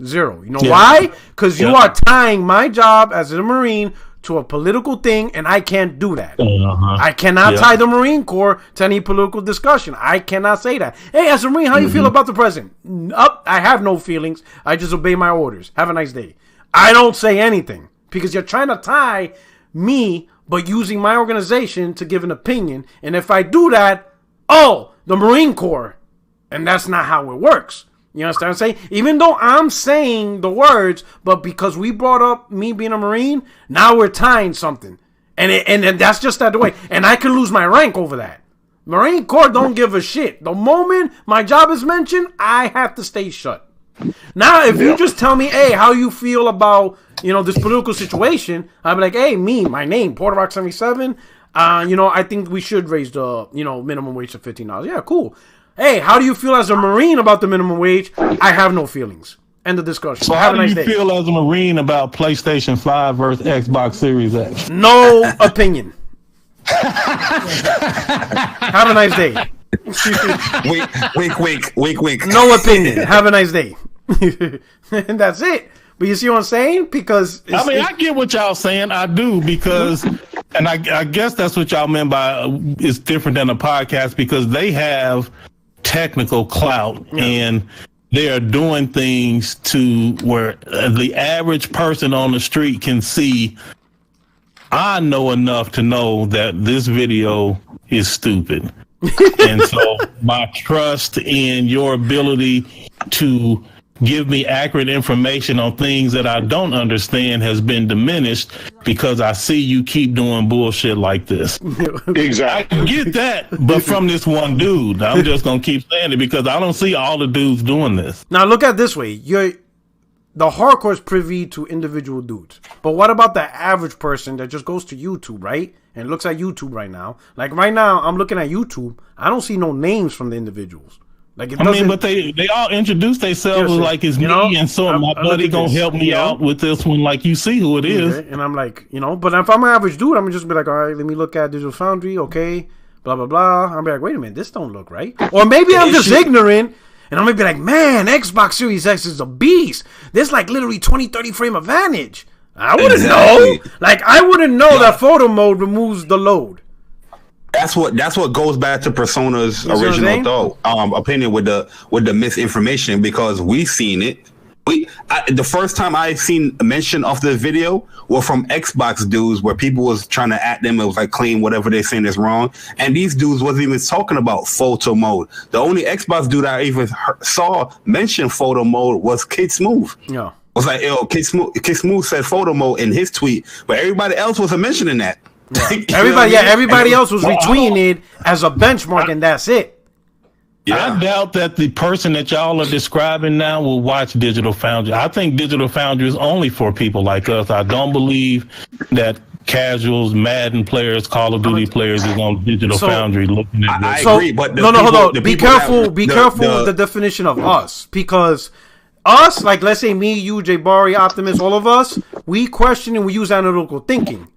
Zero. You know why? Because you are tying my job as a Marine to a political thing, and I can't do that. I cannot tie the Marine Corps to any political discussion. I cannot say that. Hey, as a Marine, how you feel about the president? I have no feelings. I just obey my orders. Have a nice day. I don't say anything because you're trying to tie me, but using my organization to give an opinion. And if I do that, the Marine Corps, and that's not how it works. You understand what I'm saying? Even though I'm saying the words, but because we brought up me being a Marine, now we're tying something. And that's just that way. And I can lose my rank over that. Marine Corps don't give a shit. The moment my job is mentioned, I have to stay shut. Now, if you just tell me, hey, how you feel about, this political situation, I'll be like, hey, my name, Porter Rock 77. I think we should raise the, minimum wage to $15. Yeah, cool. Hey, how do you feel as a Marine about the minimum wage? I have no feelings. End of discussion. So how do you feel as a Marine about PlayStation 5 versus Xbox Series X? No opinion. Have a nice day. Wink. No opinion. Have a nice day. And that's it. But you see what I'm saying? Because I get what y'all saying. I do because, and I guess that's what y'all meant by it's different than a podcast because they have technical clout and they are doing things to where the average person on the street can see. I know enough to know that this video is stupid. And so my trust in your ability to give me accurate information on things that I don't understand has been diminished because I see you keep doing bullshit like this. Exactly. I get that, but from this one dude, I'm just going to keep saying it because I don't see all the dudes doing this. Now look at it this way. The hardcore is privy to individual dudes. But what about the average person that just goes to YouTube, right? And looks at YouTube right now. Like right now, I'm looking at YouTube. I don't see no names from the individuals. Like but they all introduce themselves like it's me, and so my buddy gonna help me out with this one. Like you see who it is, and I'm like, but if I'm an average dude, I'm gonna just be like, all right, let me look at Digital Foundry, okay, blah blah blah. I'm like, wait a minute, this don't look right, or maybe I'm just ignorant, and I'm gonna be like, man, Xbox Series X is a beast. There's like literally 20-30 frame advantage. I wouldn't know, like I wouldn't know that photo mode removes the load. That's what goes back to Persona's original opinion with the misinformation, because we've seen it. The first time I seen mention of the video was from Xbox dudes, where people was trying to at them. It was like claim whatever they're saying is wrong, and these dudes wasn't even talking about photo mode. The only Xbox dude I even saw mention photo mode was Kid Smooth. Yeah, was like, yo, Kid Smooth said photo mode in his tweet, but everybody else wasn't mentioning that. Yeah. Everybody else was retweeting it as a benchmark, and that's it. Yeah. I doubt that the person that y'all are describing now will watch Digital Foundry. I think Digital Foundry is only for people like us. I don't believe that casuals, Madden players, Call of Duty players is on Digital Foundry looking at this. I agree, but hold on. Be careful with the definition of us, because us, like let's say me, you, Jabari, Optimus, all of us, we question and we use analytical thinking.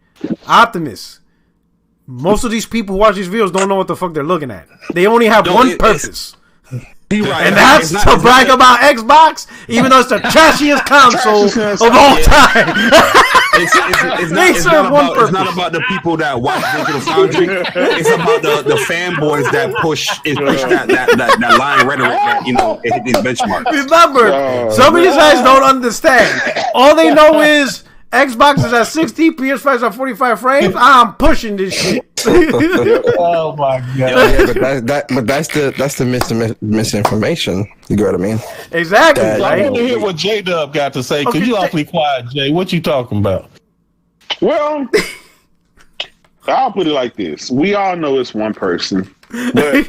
Optimus. Most of these people who watch these videos don't know what the fuck they're looking at. They only have one purpose. Right. And that's to brag about Xbox, even though it's the trashiest console of all time. It's not about the people that watch Digital Foundry. It's about the fanboys that push that line rhetoric that, you know, it hit these benchmarks. Remember, some of these guys don't understand. All they know is Xbox is at 60, PS5 is at 45 frames. I'm pushing this shit. Oh my god! Yeah, but that's the misinformation. You get what I mean? Exactly. I want to hear what J-Dub got to say. Cause you awfully quiet, Jay. What you talking about? Well, I'll put it like this: we all know it's one person, but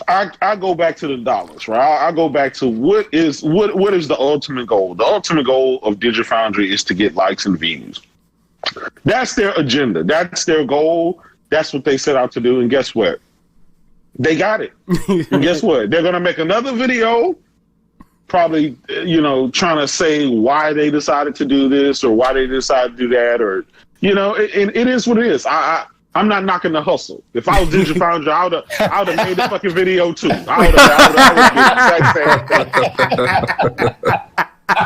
I go back to the dollars, right? I go back to what is the ultimate goal? The ultimate goal of Digital Foundry is to get likes and views. That's their agenda. That's their goal. That's what they set out to do. And guess what? They got it. And guess what? They're gonna make another video, probably, you know, trying to say why they decided to do this or why they decided to do that, or, you know, it is what it is. I'm not knocking the hustle. If I was Digital Foundry, I would have made the fucking video too.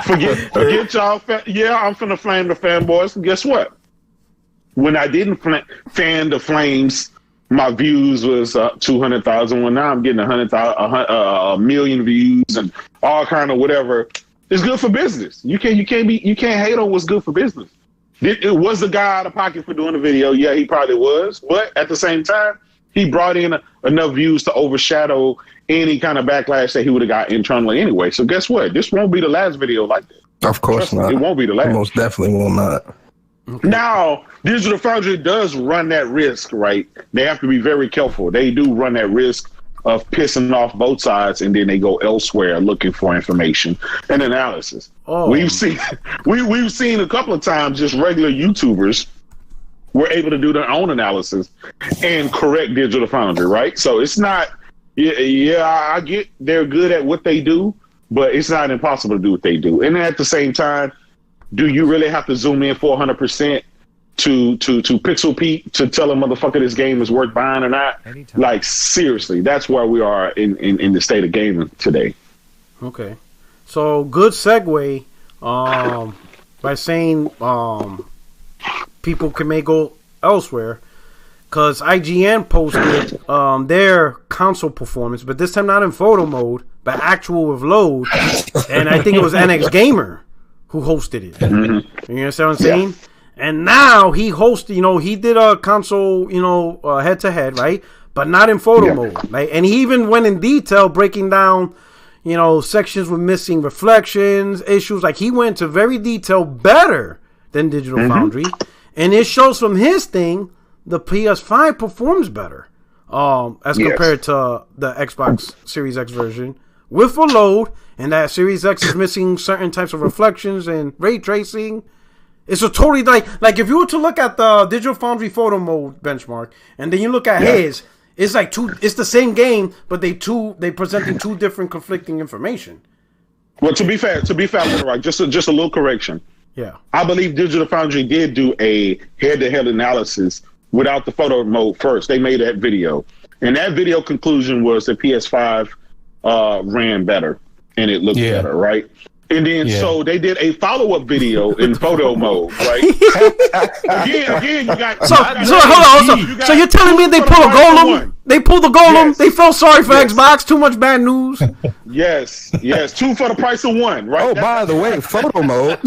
Forget y'all. I'm finna flame the fanboys. And guess what? When I didn't fan the flames, my views was 200,000. Well, now I'm getting 100,000, a million views, and all kind of whatever. It's good for business. You can't hate on what's good for business. It was the guy out of pocket for doing the video. Yeah, he probably was. But at the same time, he brought in enough views to overshadow any kind of backlash that he would have got internally anyway. So guess what? This won't be the last video like this. Of course not. It won't be the last. It most definitely will not. Okay. Now, Digital Foundry does run that risk, right? They have to be very careful. They do run that risk of pissing off both sides, and then they go elsewhere looking for information and analysis. Oh. We've seen a couple of times just regular YouTubers were able to do their own analysis and correct Digital Foundry, right? So it's not, I get they're good at what they do, but it's not impossible to do what they do. And at the same time, do you really have to zoom in 400% to pixel peek to tell a motherfucker this game is worth buying or not? Anytime. Like, seriously, that's where we are in the state of gaming today. Okay. So, good segue by saying people may go elsewhere, because IGN posted their console performance, but this time not in photo mode, but actual with load, and I think it was NXGamer who hosted it. Mm-hmm. You understand what I'm saying? Yeah. And now he hosted, he did a console, head-to-head, right? But not in photo mode, right? And he even went in detail breaking down, sections with missing reflections, issues. Like, he went to very detailed, better than Digital Foundry. And it shows from his thing, the PS5 performs better as compared to the Xbox Series X version with a load. And that Series X is missing certain types of reflections and ray tracing. It's a totally like if you were to look at the Digital Foundry photo mode benchmark and then you look at his, it's like it's the same game, but they presenting two different conflicting information. Well, to be fair, right, just a little correction. Yeah, I believe Digital Foundry did do a head-to-head analysis without the photo mode first. They made that video, and that video conclusion was the PS5 ran better and it looked better, right? And then so they did a follow-up video in photo mode, right? again, you got hold on. So you're telling me they pull a golem? They pulled the golem. Yes. They felt sorry for Xbox. Too much bad news. Yes. 2 for the price of 1, right? Oh, by the way, photo mode.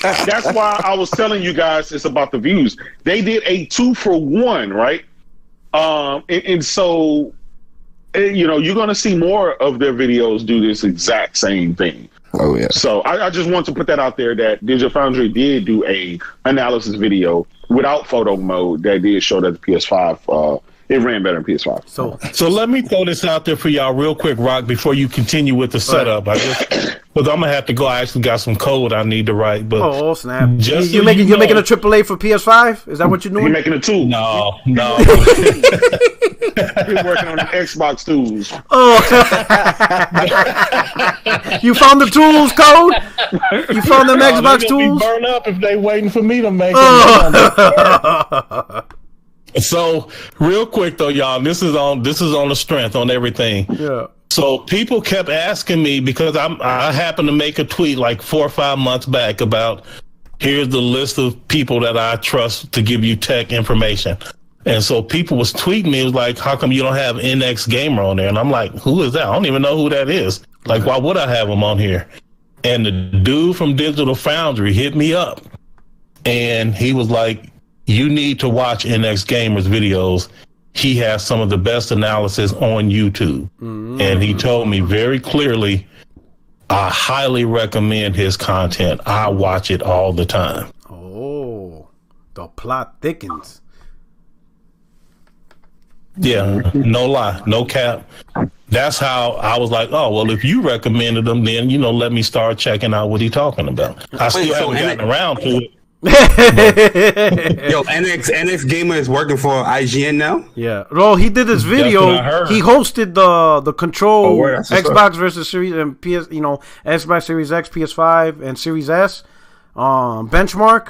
That's why I was telling you guys it's about the views. They did a 2 for 1, right? And so, you know, you're gonna see more of their videos do this exact same thing. Oh yeah. So I just want to put that out there that Digital Foundry did do a analysis video without photo mode that did show that the PS5 it ran better than PS5. So let me throw this out there for y'all real quick, Rock, before you continue with the setup. Because I'm gonna have to go. I actually got some code I need to write. But snap! You're making a AAA for PS5? Is that what you're doing? You're making a 2. No. He's working on the Xbox tools. Oh, you found the tools code? You found them Xbox tools? Burn up if they waiting for me to make them. So real quick though, y'all, this is on the strength on everything. Yeah. So people kept asking me because I happened to make a tweet like 4 or 5 months back about here's the list of people that I trust to give you tech information. And so people was tweeting me, it was like, how come you don't have NXGamer on there? And I'm like, who is that? I don't even know who that is. Like, why would I have him on here? And the dude from Digital Foundry hit me up. And he was like, you need to watch NXGamer's videos. He has some of the best analysis on YouTube. Mm-hmm. And he told me very clearly, I highly recommend his content. I watch it all the time. Oh, the plot thickens. Yeah, no lie, no cap. That's how I was like, oh, well, if you recommended him, then, you know, let me start checking out what he's talking about. I still haven't gotten around to it. Yo, NXGamer is working for IGN now? Yeah. Well, he did this video. He hosted the Control Xbox versus Series and PS, you know, Xbox Series X, PS5, and Series S benchmark.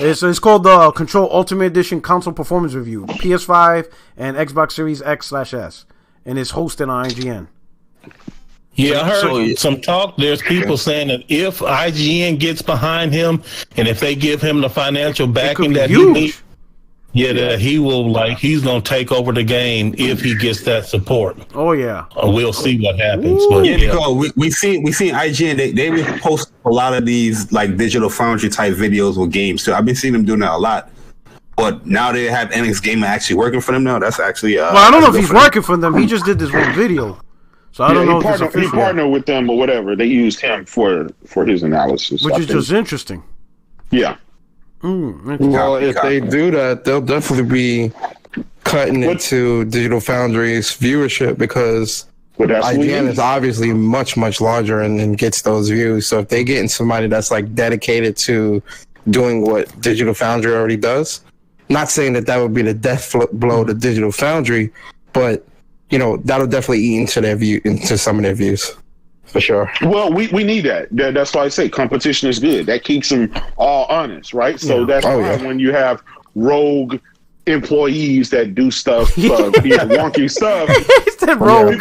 It's called the Control Ultimate Edition Console Performance Review, PS5 and Xbox Series X/S, and it's hosted on IGN. Yeah, I heard some talk. There's people saying that if IGN gets behind him and if they give him the financial backing that he needs, that he will, like, he's gonna take over the game if he gets that support. Oh yeah, we'll see what happens. But, because we seen IGN. They will post a lot of these like Digital Foundry type videos with games too. I've been seeing them doing that a lot. But now they have NXGamer actually working for them now. That's actually well, I don't know if he's working for them. He just did this one video. So I don't know if he partnered with them or whatever. They used him for his analysis, which is just interesting. Yeah. Well, if they do that, they'll definitely be cutting into Digital Foundry's viewership because IGN is obviously much larger and gets those views. So if they get in somebody that's like dedicated to doing what Digital Foundry already does, not saying that would be the death blow to Digital Foundry, but you know, that'll definitely eat into some of their views, for sure. Well, we need that. That's why I say competition is good. That keeps them all honest, right? So that's why when you have rogue employees that do stuff, wonky stuff,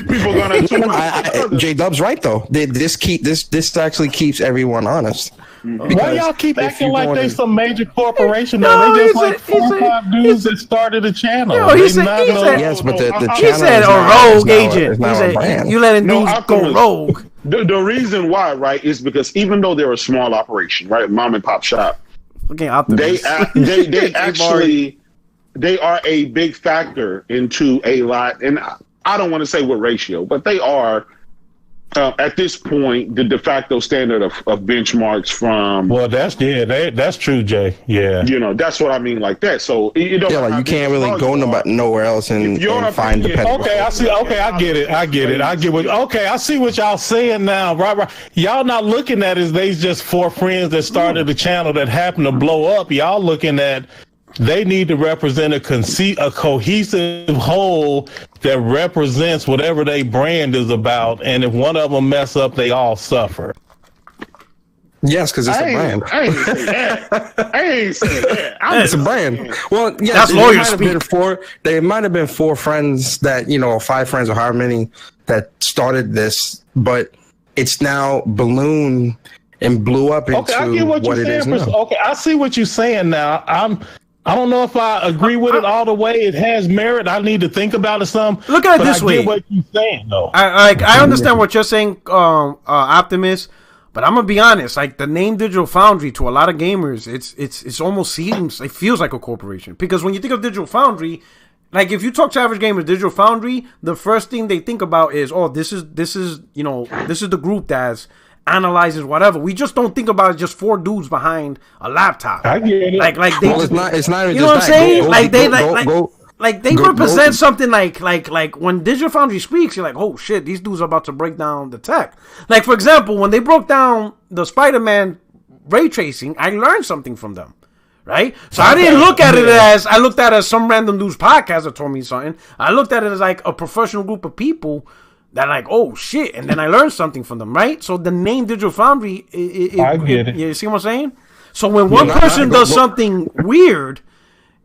people are gonna. J Dub's right though. This actually keeps everyone honest. Why y'all keep acting like they some major corporation? No, they just like 4 or 5 dudes that started a channel. No, he said, yes, but the channel. He said a rogue agent. He said you letting dudes go rogue. The reason why, right, is because even though they're a small operation, right, mom and pop shop, they actually they are a big factor into a lot, and I don't want to say what ratio, but they are. At this point, the de facto standard of benchmarks from. Well, that's true, Jay. Yeah, you know, that's what I mean, like that. So you don't. Yeah, like you can't really go nowhere else and find the. Okay, I see. Okay, I get it. I get what. Okay, I see what y'all saying now. Right. Y'all not looking at it as they just 4 friends that started the channel that happened to blow up. Y'all looking at. They need to represent a cohesive whole that represents whatever their brand is about. And if one of them mess up, they all suffer. Yes, because it's a brand. I ain't say that. It's a brand. Well, yeah, that's lawyer speak. There might have been 4 friends that, you know, 5 friends or however many that started this, but it's now ballooned and blew up into I get what it you're is saying. now. Okay, I see what you're saying now. I don't know if I agree with it all the way. It has merit. I need to think about it some. Look at it this way. I get what you're saying, though. I understand what you're saying, Optimus. But I'm gonna be honest, like the name Digital Foundry to a lot of gamers, it's almost seems it feels like a corporation. Because when you think of Digital Foundry, like if you talk to average gamers, Digital Foundry, the first thing they think about is, oh, this is the group that's analyzes whatever. We just don't think about it just 4 dudes behind a laptop. I get it. Like they Well, it's not even you know what I'm just saying? that. Like they represent something like when Digital Foundry speaks, you're like, oh shit, these dudes are about to break down the tech. Like for example, when they broke down the Spider-Man ray tracing, I learned something from them, right? So I didn't look at it as I looked at it as some random dude's podcast that told me something. I looked at it as like a professional group of people that like, oh shit, and then I learned something from them, right? So the name Digital Foundry, I get it. You see what I'm saying? So when one person does something weird,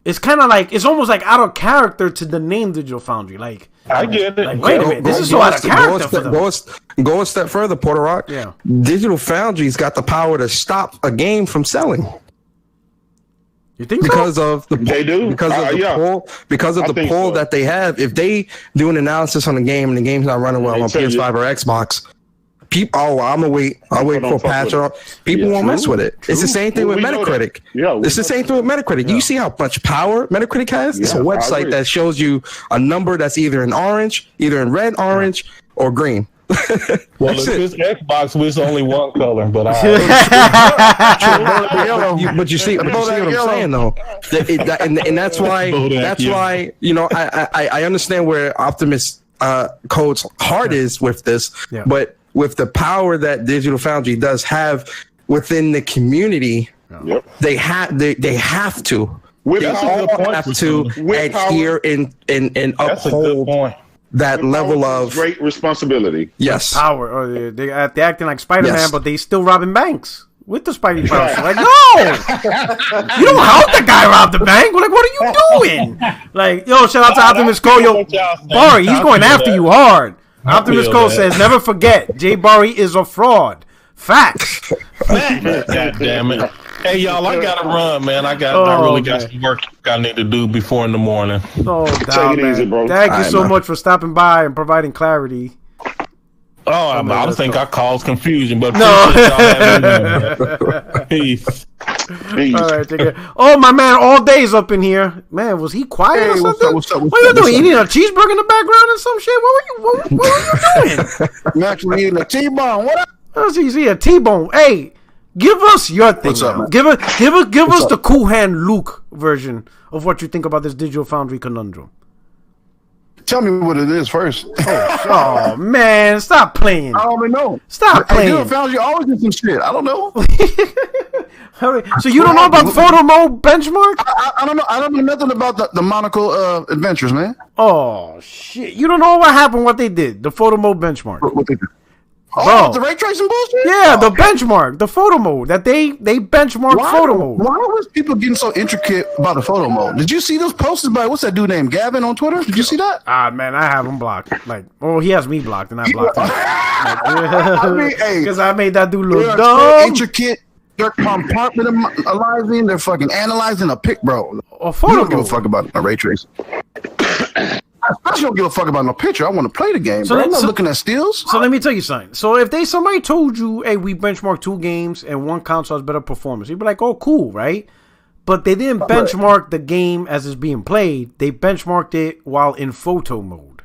it's kind of like, it's almost like out of character to the name Digital Foundry. Like, I get it. Like, wait a minute, this is so out of character for them. Go a step further, Porter Rock. Yeah. Digital Foundry's got the power to stop a game from selling. You think because so? of the They do? because of the pull So. that they have. If they do an analysis on the game and the game's not running well on PS5 or Xbox, people, I'm gonna wait. I'll wait for a patch. People won't mess with it. It's the same thing with Metacritic. It's the same thing with Metacritic. You see how much power Metacritic has? It's a website that shows you a number that's either in orange, either in red, orange, or green. Well, if it's Xbox, it's only one color, but but you see what I'm saying, though, and that's why I understand where Optimus Code's heart is with this, but with the power that Digital Foundry does have within the community, they have to. They all have to adhere and uphold that level of great responsibility. Yes, power. They're acting like Spider-Man, but they still robbing banks with the Spidey powers. Like, no, you don't help the guy rob the bank. We're like, what are you doing? Like, yo, shout out to Optimus Cole. Yo, Barry, he's going after you hard. Optimus Cole says, never forget, Jay Barry is a fraud. Facts. God damn it. Hey, y'all, I gotta run, man. I really got some work I need to do before in the morning. No doubt, man. Easy, bro. Thank you so much for stopping by and providing clarity. Oh, I think I caused confusion, but no. Peace. All right, take care. Oh, my man, all day's up in here. Man, was he quiet or something? What's up? What are you doing? Eating a cheeseburger in the background or some shit? What were you doing? I'm actually eating a T-bone. What up? Oh, you see a T-bone. Hey, give us your thing. What's up, man? Give us the Cool Hand Luke version of what you think about this Digital Foundry conundrum. Tell me what it is first. Oh man, stop playing. I don't even know. Stop playing. Digital Foundry always did some shit. I don't know. So you don't know about the photo mode benchmark? I don't know. I don't know nothing about the Monaco adventures, man. Oh shit! You don't know what happened? What they did? The photo mode benchmark. What they did? Oh, the ray tracing bullshit? Yeah, the benchmark, the photo mode that they benchmark photo mode. Why was people getting so intricate about the photo mode? Did you see those posts by what's that dude named Gavin on Twitter? Did you see that? Man, I have him blocked. Like, he has me blocked, and I blocked him. Because I made that dude look dumb. So intricate. They're compartmentalizing. They're fucking analyzing a pic, bro. A photo you don't give a fuck about a ray tracing. I especially don't give a fuck about no picture. I want to play the game, bro. I'm not looking at stills. So let me tell you something. So if somebody told you, hey, we benchmarked 2 games and one console has better performance, you'd be like, oh, cool, right? But they didn't benchmark the game as it's being played. They benchmarked it while in photo mode.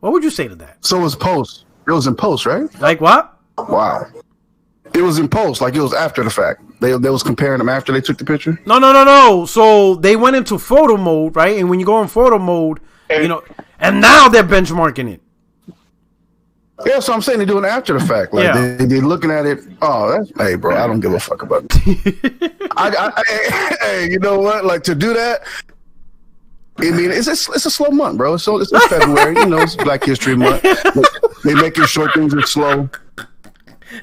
What would you say to that? So it was post. It was in post, right? Like what? Wow. It was in post, like it was after the fact. They was comparing them after they took the picture? No. So they went into photo mode, right? And when you go in photo mode, and now they're benchmarking it. Yeah, so I'm saying they're doing it after the fact. Like they're looking at it. Oh, hey, bro, I don't give a fuck about it. Hey, you know what? Like to do that. I mean, it's a slow month, bro. So it's February. It's Black History Month. They making short things are slow.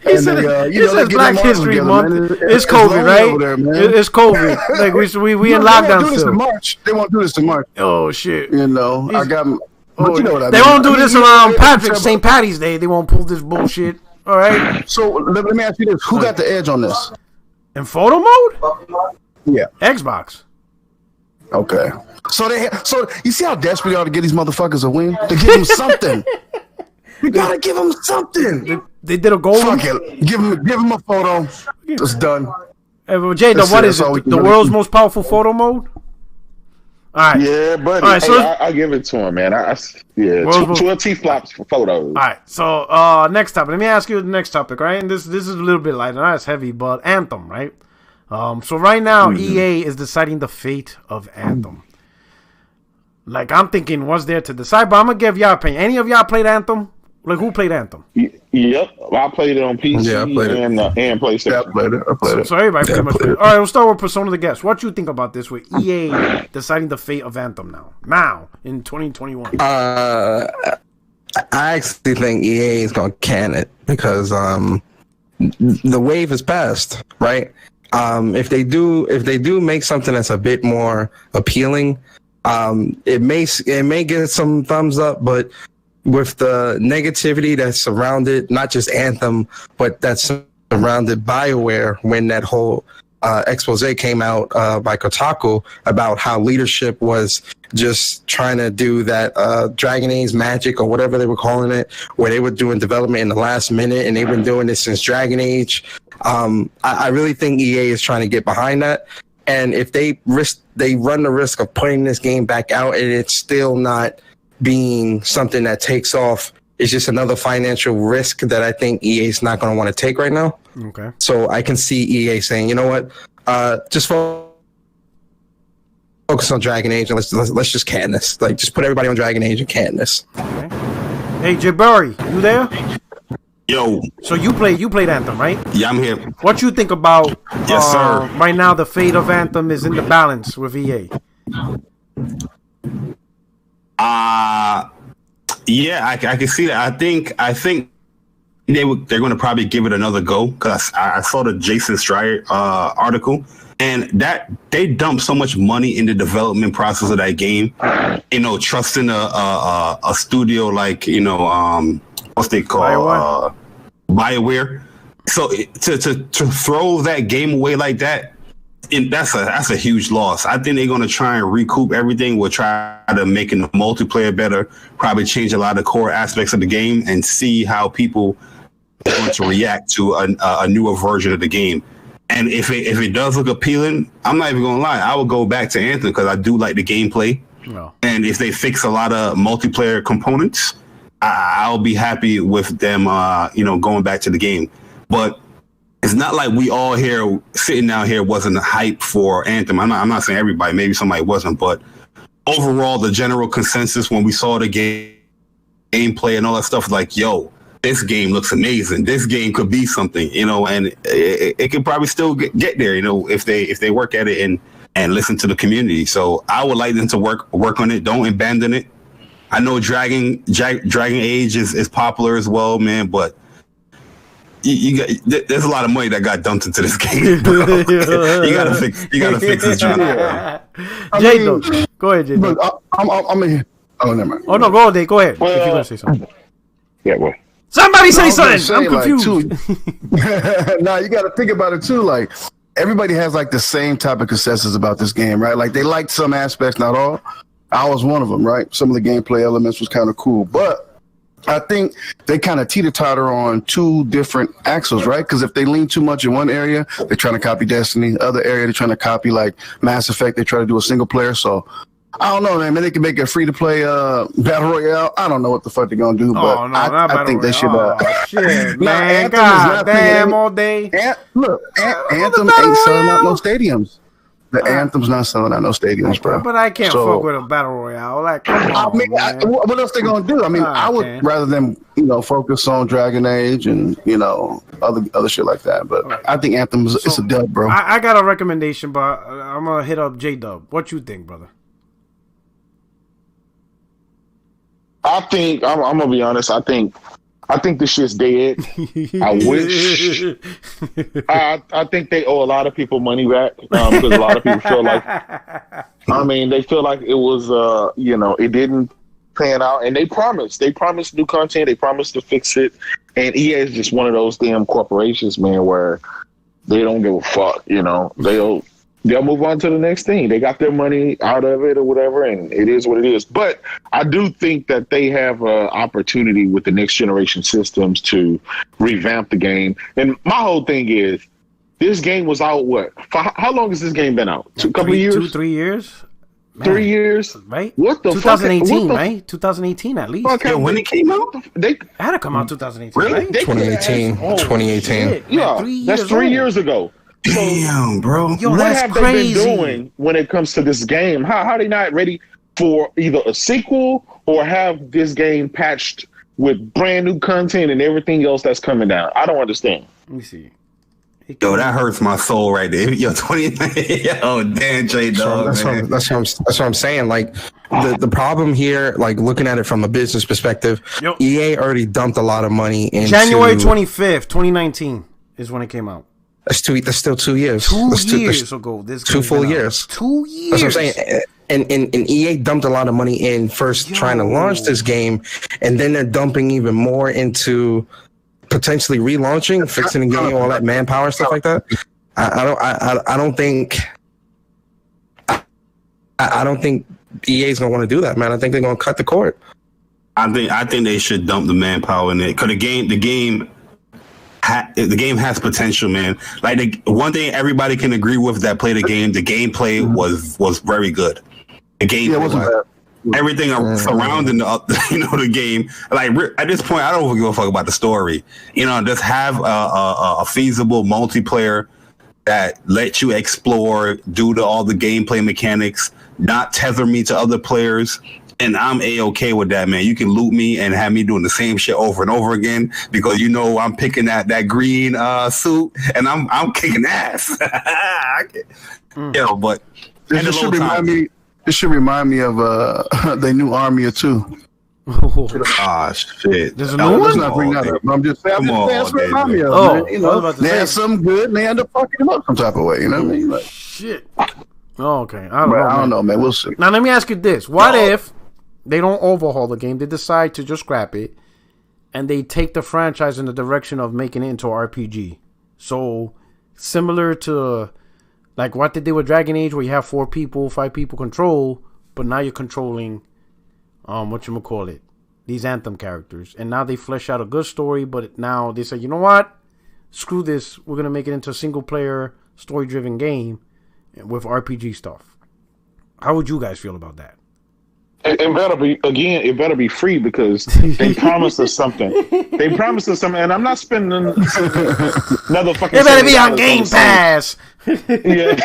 He said Black History Month. It's COVID, right? It's COVID. Like we in lockdown still. They won't do this in March. Oh shit! I got. But you know what I mean. They won't do this around St. Patty's Day. They won't pull this bullshit. All right. So let me ask you this: who got the edge on this? In photo mode? Yeah, Xbox. Okay. So you see how desperate you are to get these motherfuckers a win? To give them something. You gotta give them something. They did a goal. Fuck it. Give them a photo. It's done. Hey, well, J-Dub, what is it? The world's most powerful photo mode? All right. Yeah, buddy. All right, so I give it to him, man. 12 T-flops for photos. All right, so next topic. Let me ask you the next topic, right? And this is a little bit lighter, not as heavy, but Anthem, right? So right now, EA is deciding the fate of Anthem. Like, I'm thinking, what's there to decide? But I'm gonna give y'all opinion. Any of y'all played Anthem? Like, who played Anthem? Yep, I played it on PC and PlayStation. Yeah, I played it. So everybody pretty much played it. All right, we'll start with Persona the Guest. What you think about this with EA deciding the fate of Anthem now in 2021? I actually think EA is gonna can it because the wave is past, right? If they do make something that's a bit more appealing, it may get some thumbs up, but with the negativity that's surrounded not just Anthem, but that's surrounded BioWare when that whole expose came out by Kotaku about how leadership was just trying to do that Dragon Age magic or whatever they were calling it, where they were doing development in the last minute, and they've been doing this since Dragon Age. I really think EA is trying to get behind that. And if they run the risk of putting this game back out and it's still not being something that takes off, it's just another financial risk that I think EA is not going to want to take right now. Okay. So I can see EA saying, you know what, just focus on Dragon Age and let's just can this. Like, just put everybody on Dragon Age and can this. Okay. Hey, Jabari, you there? Yo. So you played Anthem, right? Yeah, I'm here. What you think about Yes, sir. Right now the fate of Anthem is in the balance with EA. Yeah, I can see that. I think they're going to probably give it another go because I saw the Jason Schreier article, and that they dumped so much money in the development process of that game. You know, trusting a studio like what's they call BioWare. So to throw that game away like that. And that's a huge loss. I think they're going to try and recoup everything. We'll try to make the multiplayer better, probably change a lot of core aspects of the game, and see how people are going to react to a newer version of the game. And if it does look appealing, I'm not even going to lie, I would go back to Anthem because I do like the gameplay. No. And if they fix a lot of multiplayer components, I'll be happy with them, going back to the game. But it's not like we all here sitting down here wasn't hype for Anthem. I'm not saying everybody, maybe somebody wasn't, but overall, the general consensus when we saw the gameplay and all that stuff, like, yo, this game looks amazing. This game could be something, and it could probably still get there, if they work at it and listen to the community. So I would like them to work on it. Don't abandon it. I know Dragon Age is popular as well, man, but there's a lot of money that got dumped into this game, bro. you gotta fix this job. J-Dub, go ahead, J-Dub. Look, I'm in here. Oh, never mind. Oh no, go ahead. Go ahead. If you're gonna say something. Yeah, well. Somebody say something. I'm confused. Nah, you got to think about it too. Like, everybody has like the same type of consensus about this game, right? Like, they liked some aspects, not all. I was one of them, right? Some of the gameplay elements was kind of cool, but I think they kind of teeter-totter on two different axles, right? Because if they lean too much in one area, they're trying to copy Destiny. The other area, they're trying to copy like Mass Effect. They try to do a single player. So I don't know, man. Maybe they can make a free-to-play battle royale. I I don't know what the fuck they're gonna do, but I think they should. Shit, man, God damn, all day. Look, Anthem ain't selling out no stadiums. The Anthem's not selling out no stadiums, bro. But I can't fuck with a battle royale. Like, come on, what else they gonna do? I mean, I would rather them, focus on Dragon Age and other shit like that. But I think Anthem's it's a dub, bro. I got a recommendation, but I'm gonna hit up J-Dub. What you think, brother? I think I'm gonna be honest. I think this shit's dead. I wish. I think they owe a lot of people money back because a lot of people feel like. They feel like it was, it didn't pan out, and they promised new content. They promised to fix it, And EA is just one of those damn corporations, man, where they don't give a fuck. You know, they'll move on to the next thing. They got their money out of it or whatever, and it is what it is. But I do think that they have an opportunity with the next generation systems to revamp the game. And my whole thing is, this game was out, how long has this game been out? A couple of years? 2-3 years? Man. 3 years? Right? What the 2018, right? 2018 at least. Okay, when it came out? It had to come out 2018, Really? right? 2018. 2018. Shit, Yeah, man, that's 3 years ago. Damn, bro. Yo, What that's have crazy. they been doing when it comes to this game? How are they not ready for either a sequel or have this game patched with brand new content and everything else that's coming down? I don't understand. Let me see. Yo, that hurts my soul right there. Yo, 20. Yo, damn, J Dog. That's what I'm saying. Like the problem here, like looking at it from a business perspective, EA already dumped a lot of money into January 25th, 2019 is when it came out. That's still 2 years. 2 years ago. This 2 full years. 2 years. That's what I'm saying. And EA dumped a lot of money in first trying to launch this game, and then they're dumping even more into potentially relaunching, fixing the game, all that manpower stuff like that. I don't think EA is gonna want to do that, man. I think they're gonna cut the cord. I think they should dump the manpower in it because the game has potential, man. Like one thing everybody can agree with that play the gameplay was very good. The gameplay wasn't bad. Everything surrounding the game. Like at this point, I don't give a fuck about the story. You know, just have a feasible multiplayer that lets you explore, do all the gameplay mechanics, not tether me to other players. And I'm A-okay with that, man. You can loot me and have me doing the same shit over and over again because I'm picking that green suit and I'm kicking ass. But this should remind me of the new Army of Two. Ah, shit. There's a new one? Let's not bring that up. I'm just saying, that's what remind me of. You know, they had some good and they end up fucking them up some type of way. You know what I mean? Like, shit. Oh, okay. I don't know, man. We'll see. Now, let me ask you this. What if they don't overhaul the game, they decide to just scrap it, and they take the franchise in the direction of making it into an RPG? So, similar to like what they did with Dragon Age, where you have 5 people control, but now you're controlling, these Anthem characters. And now they flesh out a good story, but now they say, you know what? Screw this. We're going to make it into a single-player, story-driven game with RPG stuff. How would you guys feel about that? It better be free because they promised us something. And I'm not spending another fucking. It better be on Game Pass. Yeah,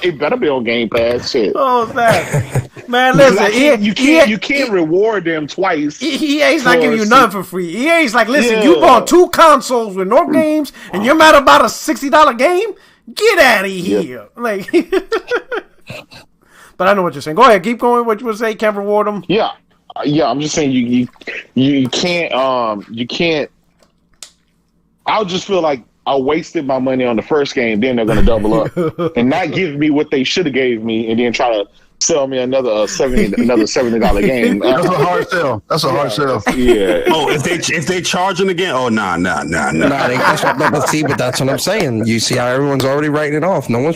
it better be on Game Pass. Shit. Oh, that man, listen, you can't reward them twice. EA's not giving you nothing for free. EA's like, listen, you bought 2 consoles with no games, and you're mad about a $60 game? Get out of here! Like. But I know what you're saying. Go ahead, keep going. What you were saying? Can't reward them. Yeah. I'm just saying you can't. You can't. I'll just feel like I wasted my money on the first game. Then they're gonna double up and not give me what they should have gave me, and then try to sell me another $70 game. That's a hard sell. That's a hard sell. Yeah. Oh, if they charging again? Oh, nah. But that's what I'm saying. You see how everyone's already writing it off. No one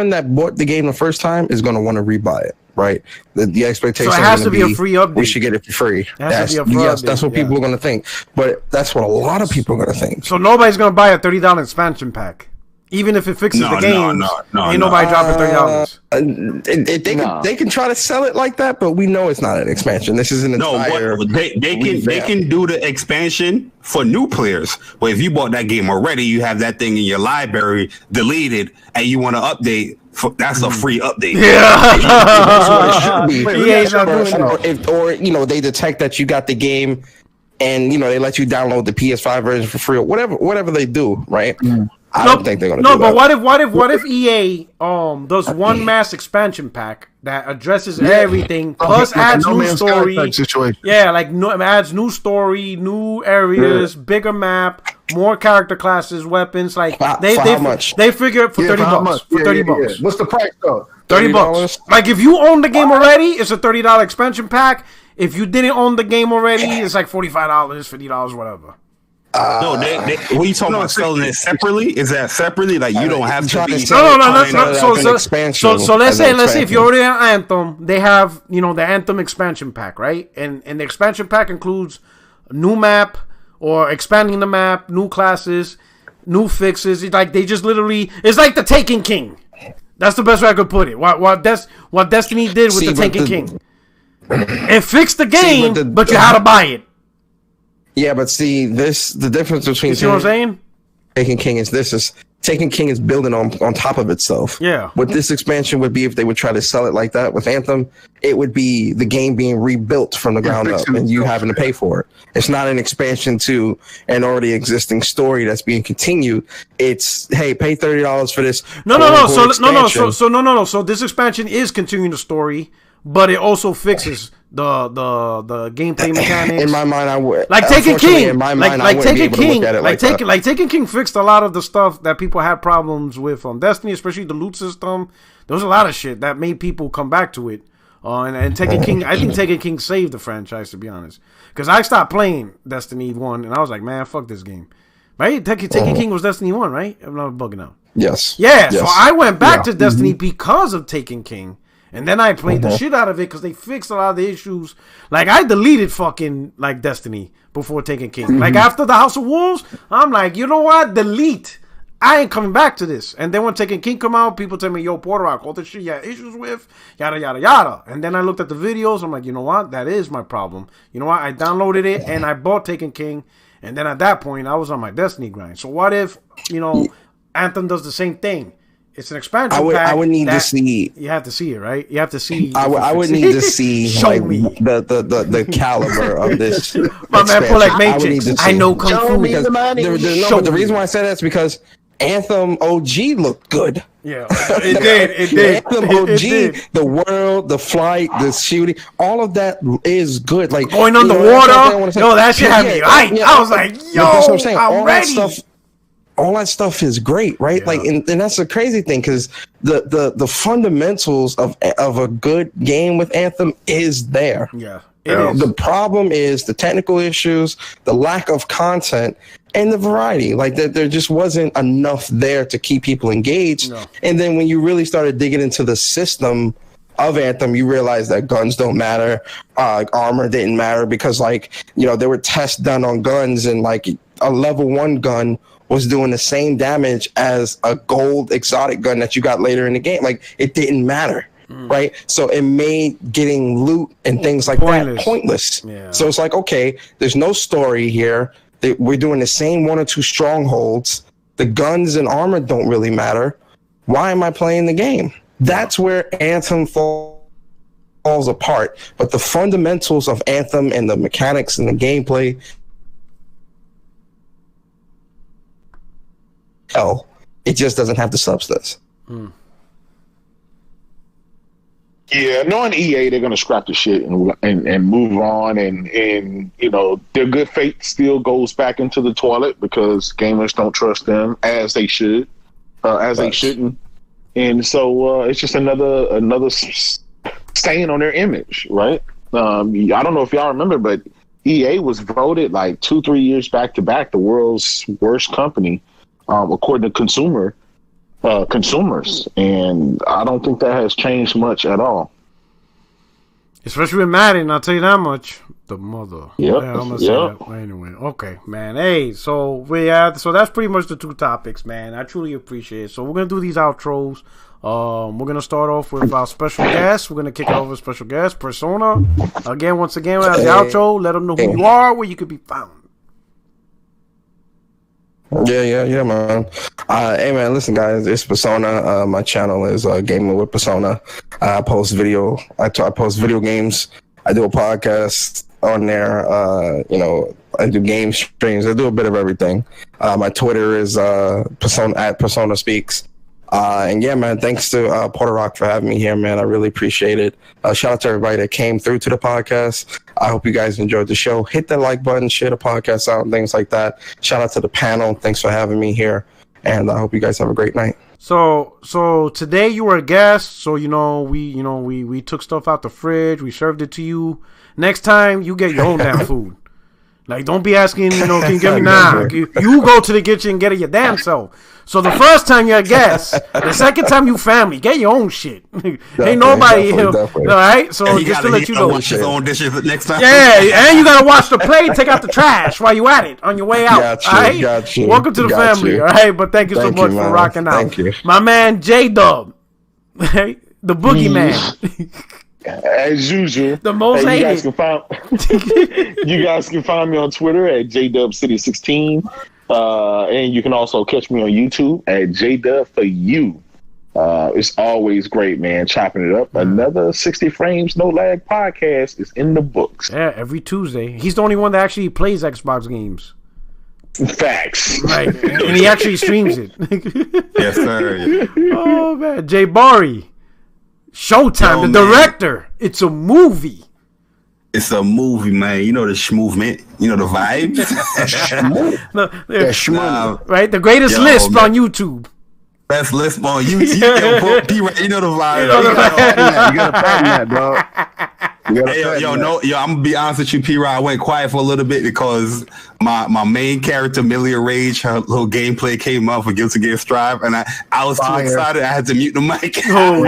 that bought the game the first time is going to want to rebuy it, right? The expectation. So it has to be a free update. We should get it for free. That's what people are going to think. But that's what a lot of people are going to think. So nobody's going to buy a $30 expansion pack. Even if it fixes the game, ain't nobody dropping $30. They can try to sell it like that, but we know it's not an expansion. This is an entire. They can do the expansion for new players. But if you bought that game already, you have that thing in your library deleted, and you want to update. That's a free update. Yeah, that's what it should be. Or they detect that you got the game, and they let you download the PS5 version for free, or whatever they do, right? I don't think they're gonna do that. No, but what if EA does one mass expansion pack that addresses everything, plus adds new story? Yeah, like adds new story, new areas, bigger map, more character classes, weapons. Like they figure it for $30. For $30. Yeah. What's the price though? $30. Like if you own the game already, it's a $30 expansion pack. if you didn't own the game already, it's like $45, $50, whatever. No, what you talking about selling it separately? Is that separately? Like you don't have to be. No. So let's say if you're already on Anthem, they have the Anthem expansion pack, right? And the expansion pack includes a new map or expanding the map, new classes, new fixes. It's like they just literally, it's like the Taken King. That's the best way I could put it. What Destiny did with the Taken King. It fixed the game, but you had to buy it. Yeah, but see, the difference between you see what I'm saying? Taken King is Taken King is building on top of itself. Yeah. What this expansion would be if they would try to sell it like that with Anthem, it would be the game being rebuilt from the ground up and you having to pay for it. It's not an expansion to an already existing story that's being continued. It's, hey, pay $30 for this. So this expansion is continuing the story, but it also fixes the gameplay mechanics. In my mind, I would like Taken King. Taken King fixed a lot of the stuff that people had problems with on Destiny, especially the loot system. There was a lot of shit that made people come back to it. And Taken King, I think Taken King saved the franchise, to be honest, because I stopped playing Destiny 1 and I was like, man, fuck this game. Right? Taken King was Destiny 1, right? I'm not bugging out. Yes. Yeah. Yes. So I went back to Destiny because of Taken King. And then I played the shit out of it because they fixed a lot of the issues. Like, I deleted fucking, like, Destiny before Taken King. Like, after the House of Wolves, I'm like, you know what? Delete. I ain't coming back to this. And then when Taken King come out, people tell me, yo, Portability, all the shit you had issues with, yada, yada, yada. And then I looked at the videos. I'm like, you know what? That is my problem. You know what? I downloaded it, and I bought Taken King. And then at that point, I was on my Destiny grind. So what if, Anthem does the same thing? It's an expansion pack. I would need to see. You have to see it, right? You have to see. I would need to see like the caliber of this. My man, pull like Matrix. I know Kung Fu. Because the reason why I say that is because Anthem OG looked good. Yeah, it did. It did. Anthem OG, the world, the flight, the shooting, all of that is good. Like going on the water. Yo, that shit had me hyped. I was like, yo, that's what I'm saying. I'm ready. All that stuff is great, right? Yeah. Like, and that's the crazy thing because the fundamentals of a good game with Anthem is there. Yeah, the problem is the technical issues, the lack of content, and the variety. Like there just wasn't enough there to keep people engaged. No. And then when you really started digging into the system of Anthem, you realize that guns don't matter, armor didn't matter because there were tests done on guns and like a level 1 gun was doing the same damage as a gold exotic gun that you got later in the game. Like, it didn't matter, right? So it made getting loot and things like that pointless. Yeah. So it's like, okay, there's no story here. We're doing the same 1 or 2 strongholds. The guns and armor don't really matter. Why am I playing the game? That's where Anthem falls apart. But the fundamentals of Anthem and the mechanics and the gameplay, it just doesn't have the substance. Yeah, knowing EA, they're gonna scrap the shit and move on, and their good fate still goes back into the toilet because gamers don't trust them as they should, they shouldn't, and so it's just another stain on their image, right? I don't know if y'all remember, but EA was voted like 2-3 years back to back the world's worst company. According to consumers, and I don't think that has changed much at all. Especially with Madden, I'll tell you that much. The mother. Yep. Yeah, I'm gonna say that. Anyway, okay, man. Hey, so that's pretty much the 2 topics, man. I truly appreciate it. So we're gonna do these outros. We're gonna start off with our special guest. We're gonna kick it over to special guest Persona. Once again, as the outro, let them know who you are, where you could be found. Yeah, man. Hey, man, listen, guys, it's Persona. My channel is Gaming with Persona. I post video. I post video games. I do a podcast on there. I do game streams. I do a bit of everything. My Twitter is Persona Speaks. And yeah, man, thanks to Porter Rock for having me here, man. I really appreciate it. Shout out to everybody that came through to the podcast. I hope you guys enjoyed the show. Hit that like button, share the podcast out, and things like that. Shout out to the panel. Thanks for having me here. And I hope you guys have a great night. So today you were a guest. So, we took stuff out the fridge. We served it to you. Next time, you get your own damn food. Like, don't be asking, can you get me? Nah, you go to the kitchen and get it your damn self. So the first time you're a guest, the second time you family, get your own shit. Ain't nobody, definitely. All right? So just to let you know. Wash his own dishes next time. Yeah, and you gotta wash the plate, take out the trash while you at it on your way out. Gotcha, all right? gotcha, Welcome to the family, all right? But thank you so much for rocking out. Thank you. My man J-Dub, the boogeyman. As usual, The most you hated. guys can find me on Twitter at JDubCity16. And you can also catch me on YouTube at JDub for you. It's always great, man, chopping it up. Another 60 Frames No Lag podcast is in the books. Yeah, every Tuesday. He's the only one that actually plays Xbox games. Facts. Right. And he actually streams it. Yes, sir. Oh, man. Jay Bari. Showtime, the director. It's a movie. It's a movie, man. You know the movement. You know the vibes. Right? The greatest list on YouTube. Best list on YouTube. You know the vibe. You got to patent that, dog. Hey, I'm gonna be honest with you, P-Rod. I went quiet for a little bit because my main character, Millia Rage, her little gameplay came up for Guilty Gear Strive, and I was too excited. I had to mute the mic. Oh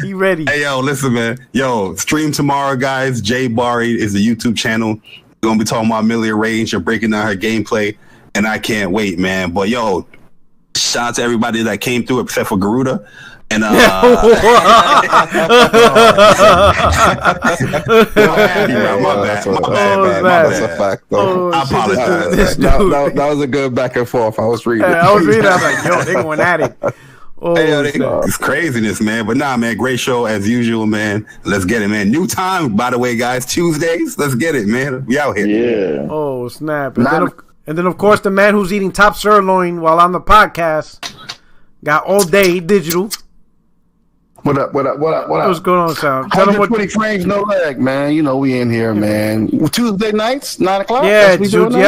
shit! You ready? Hey, listen, man. Stream tomorrow, guys. Jay Bari is the YouTube channel. We're gonna be talking about Millia Rage and breaking down her gameplay, and I can't wait, man. But shout out to everybody that came through except for Garuda. And That's a fact, though. I apologize. That was a good back and forth. I was reading. I was like, yo, they going at it. It's craziness, man. But nah, man, great show as usual, man. Let's get it, man. New time, by the way, guys. Tuesdays. Let's get it, man. We out here. Yeah. Oh, snap. And then, of course, the man who's eating top sirloin while on the podcast got All Day Digital. What up? What's going on, Sound? 120 frames, no lag, man. We in here, man. Tuesday nights, 9 o'clock? Yeah,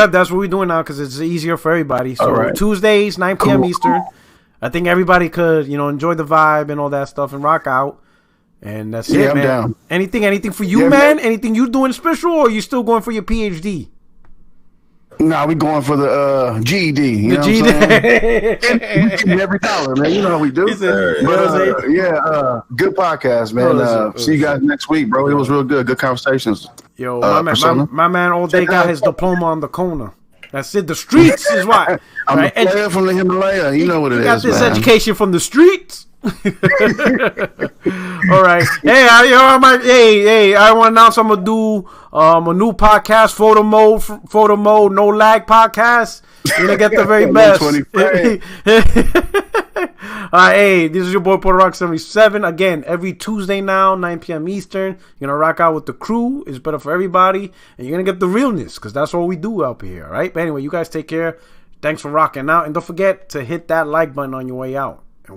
that's what we're doing now because it's easier for everybody. So Tuesdays, 9 p.m. Eastern. I think everybody could, enjoy the vibe and all that stuff and rock out. And that's it, man. I'm down. Anything for you, man? Anything you doing special, or you still going for your PhD? Nah, we going for the GED. You know GED. what I'm saying? Every dollar, man. You know how we do. Good podcast, man. See you guys next week, bro. It was real good. Good conversations. Yo, my man all day got his diploma on the corner. That's it. The streets is why. I'm a player from the Himalaya. You know what it is, got this man. education from the streets. All right. Hey, I want to announce I'm gonna do a new podcast, photo mode, no lag podcast. You're gonna get the very best. All right, hey, this is your boy Puerto Rock 77. Again, every Tuesday now, 9 p.m. Eastern. You're gonna rock out with the crew. It's better for everybody, and you're gonna get the realness because that's what we do up here. All right. But anyway, you guys take care. Thanks for rocking out, and don't forget to hit that like button on your way out.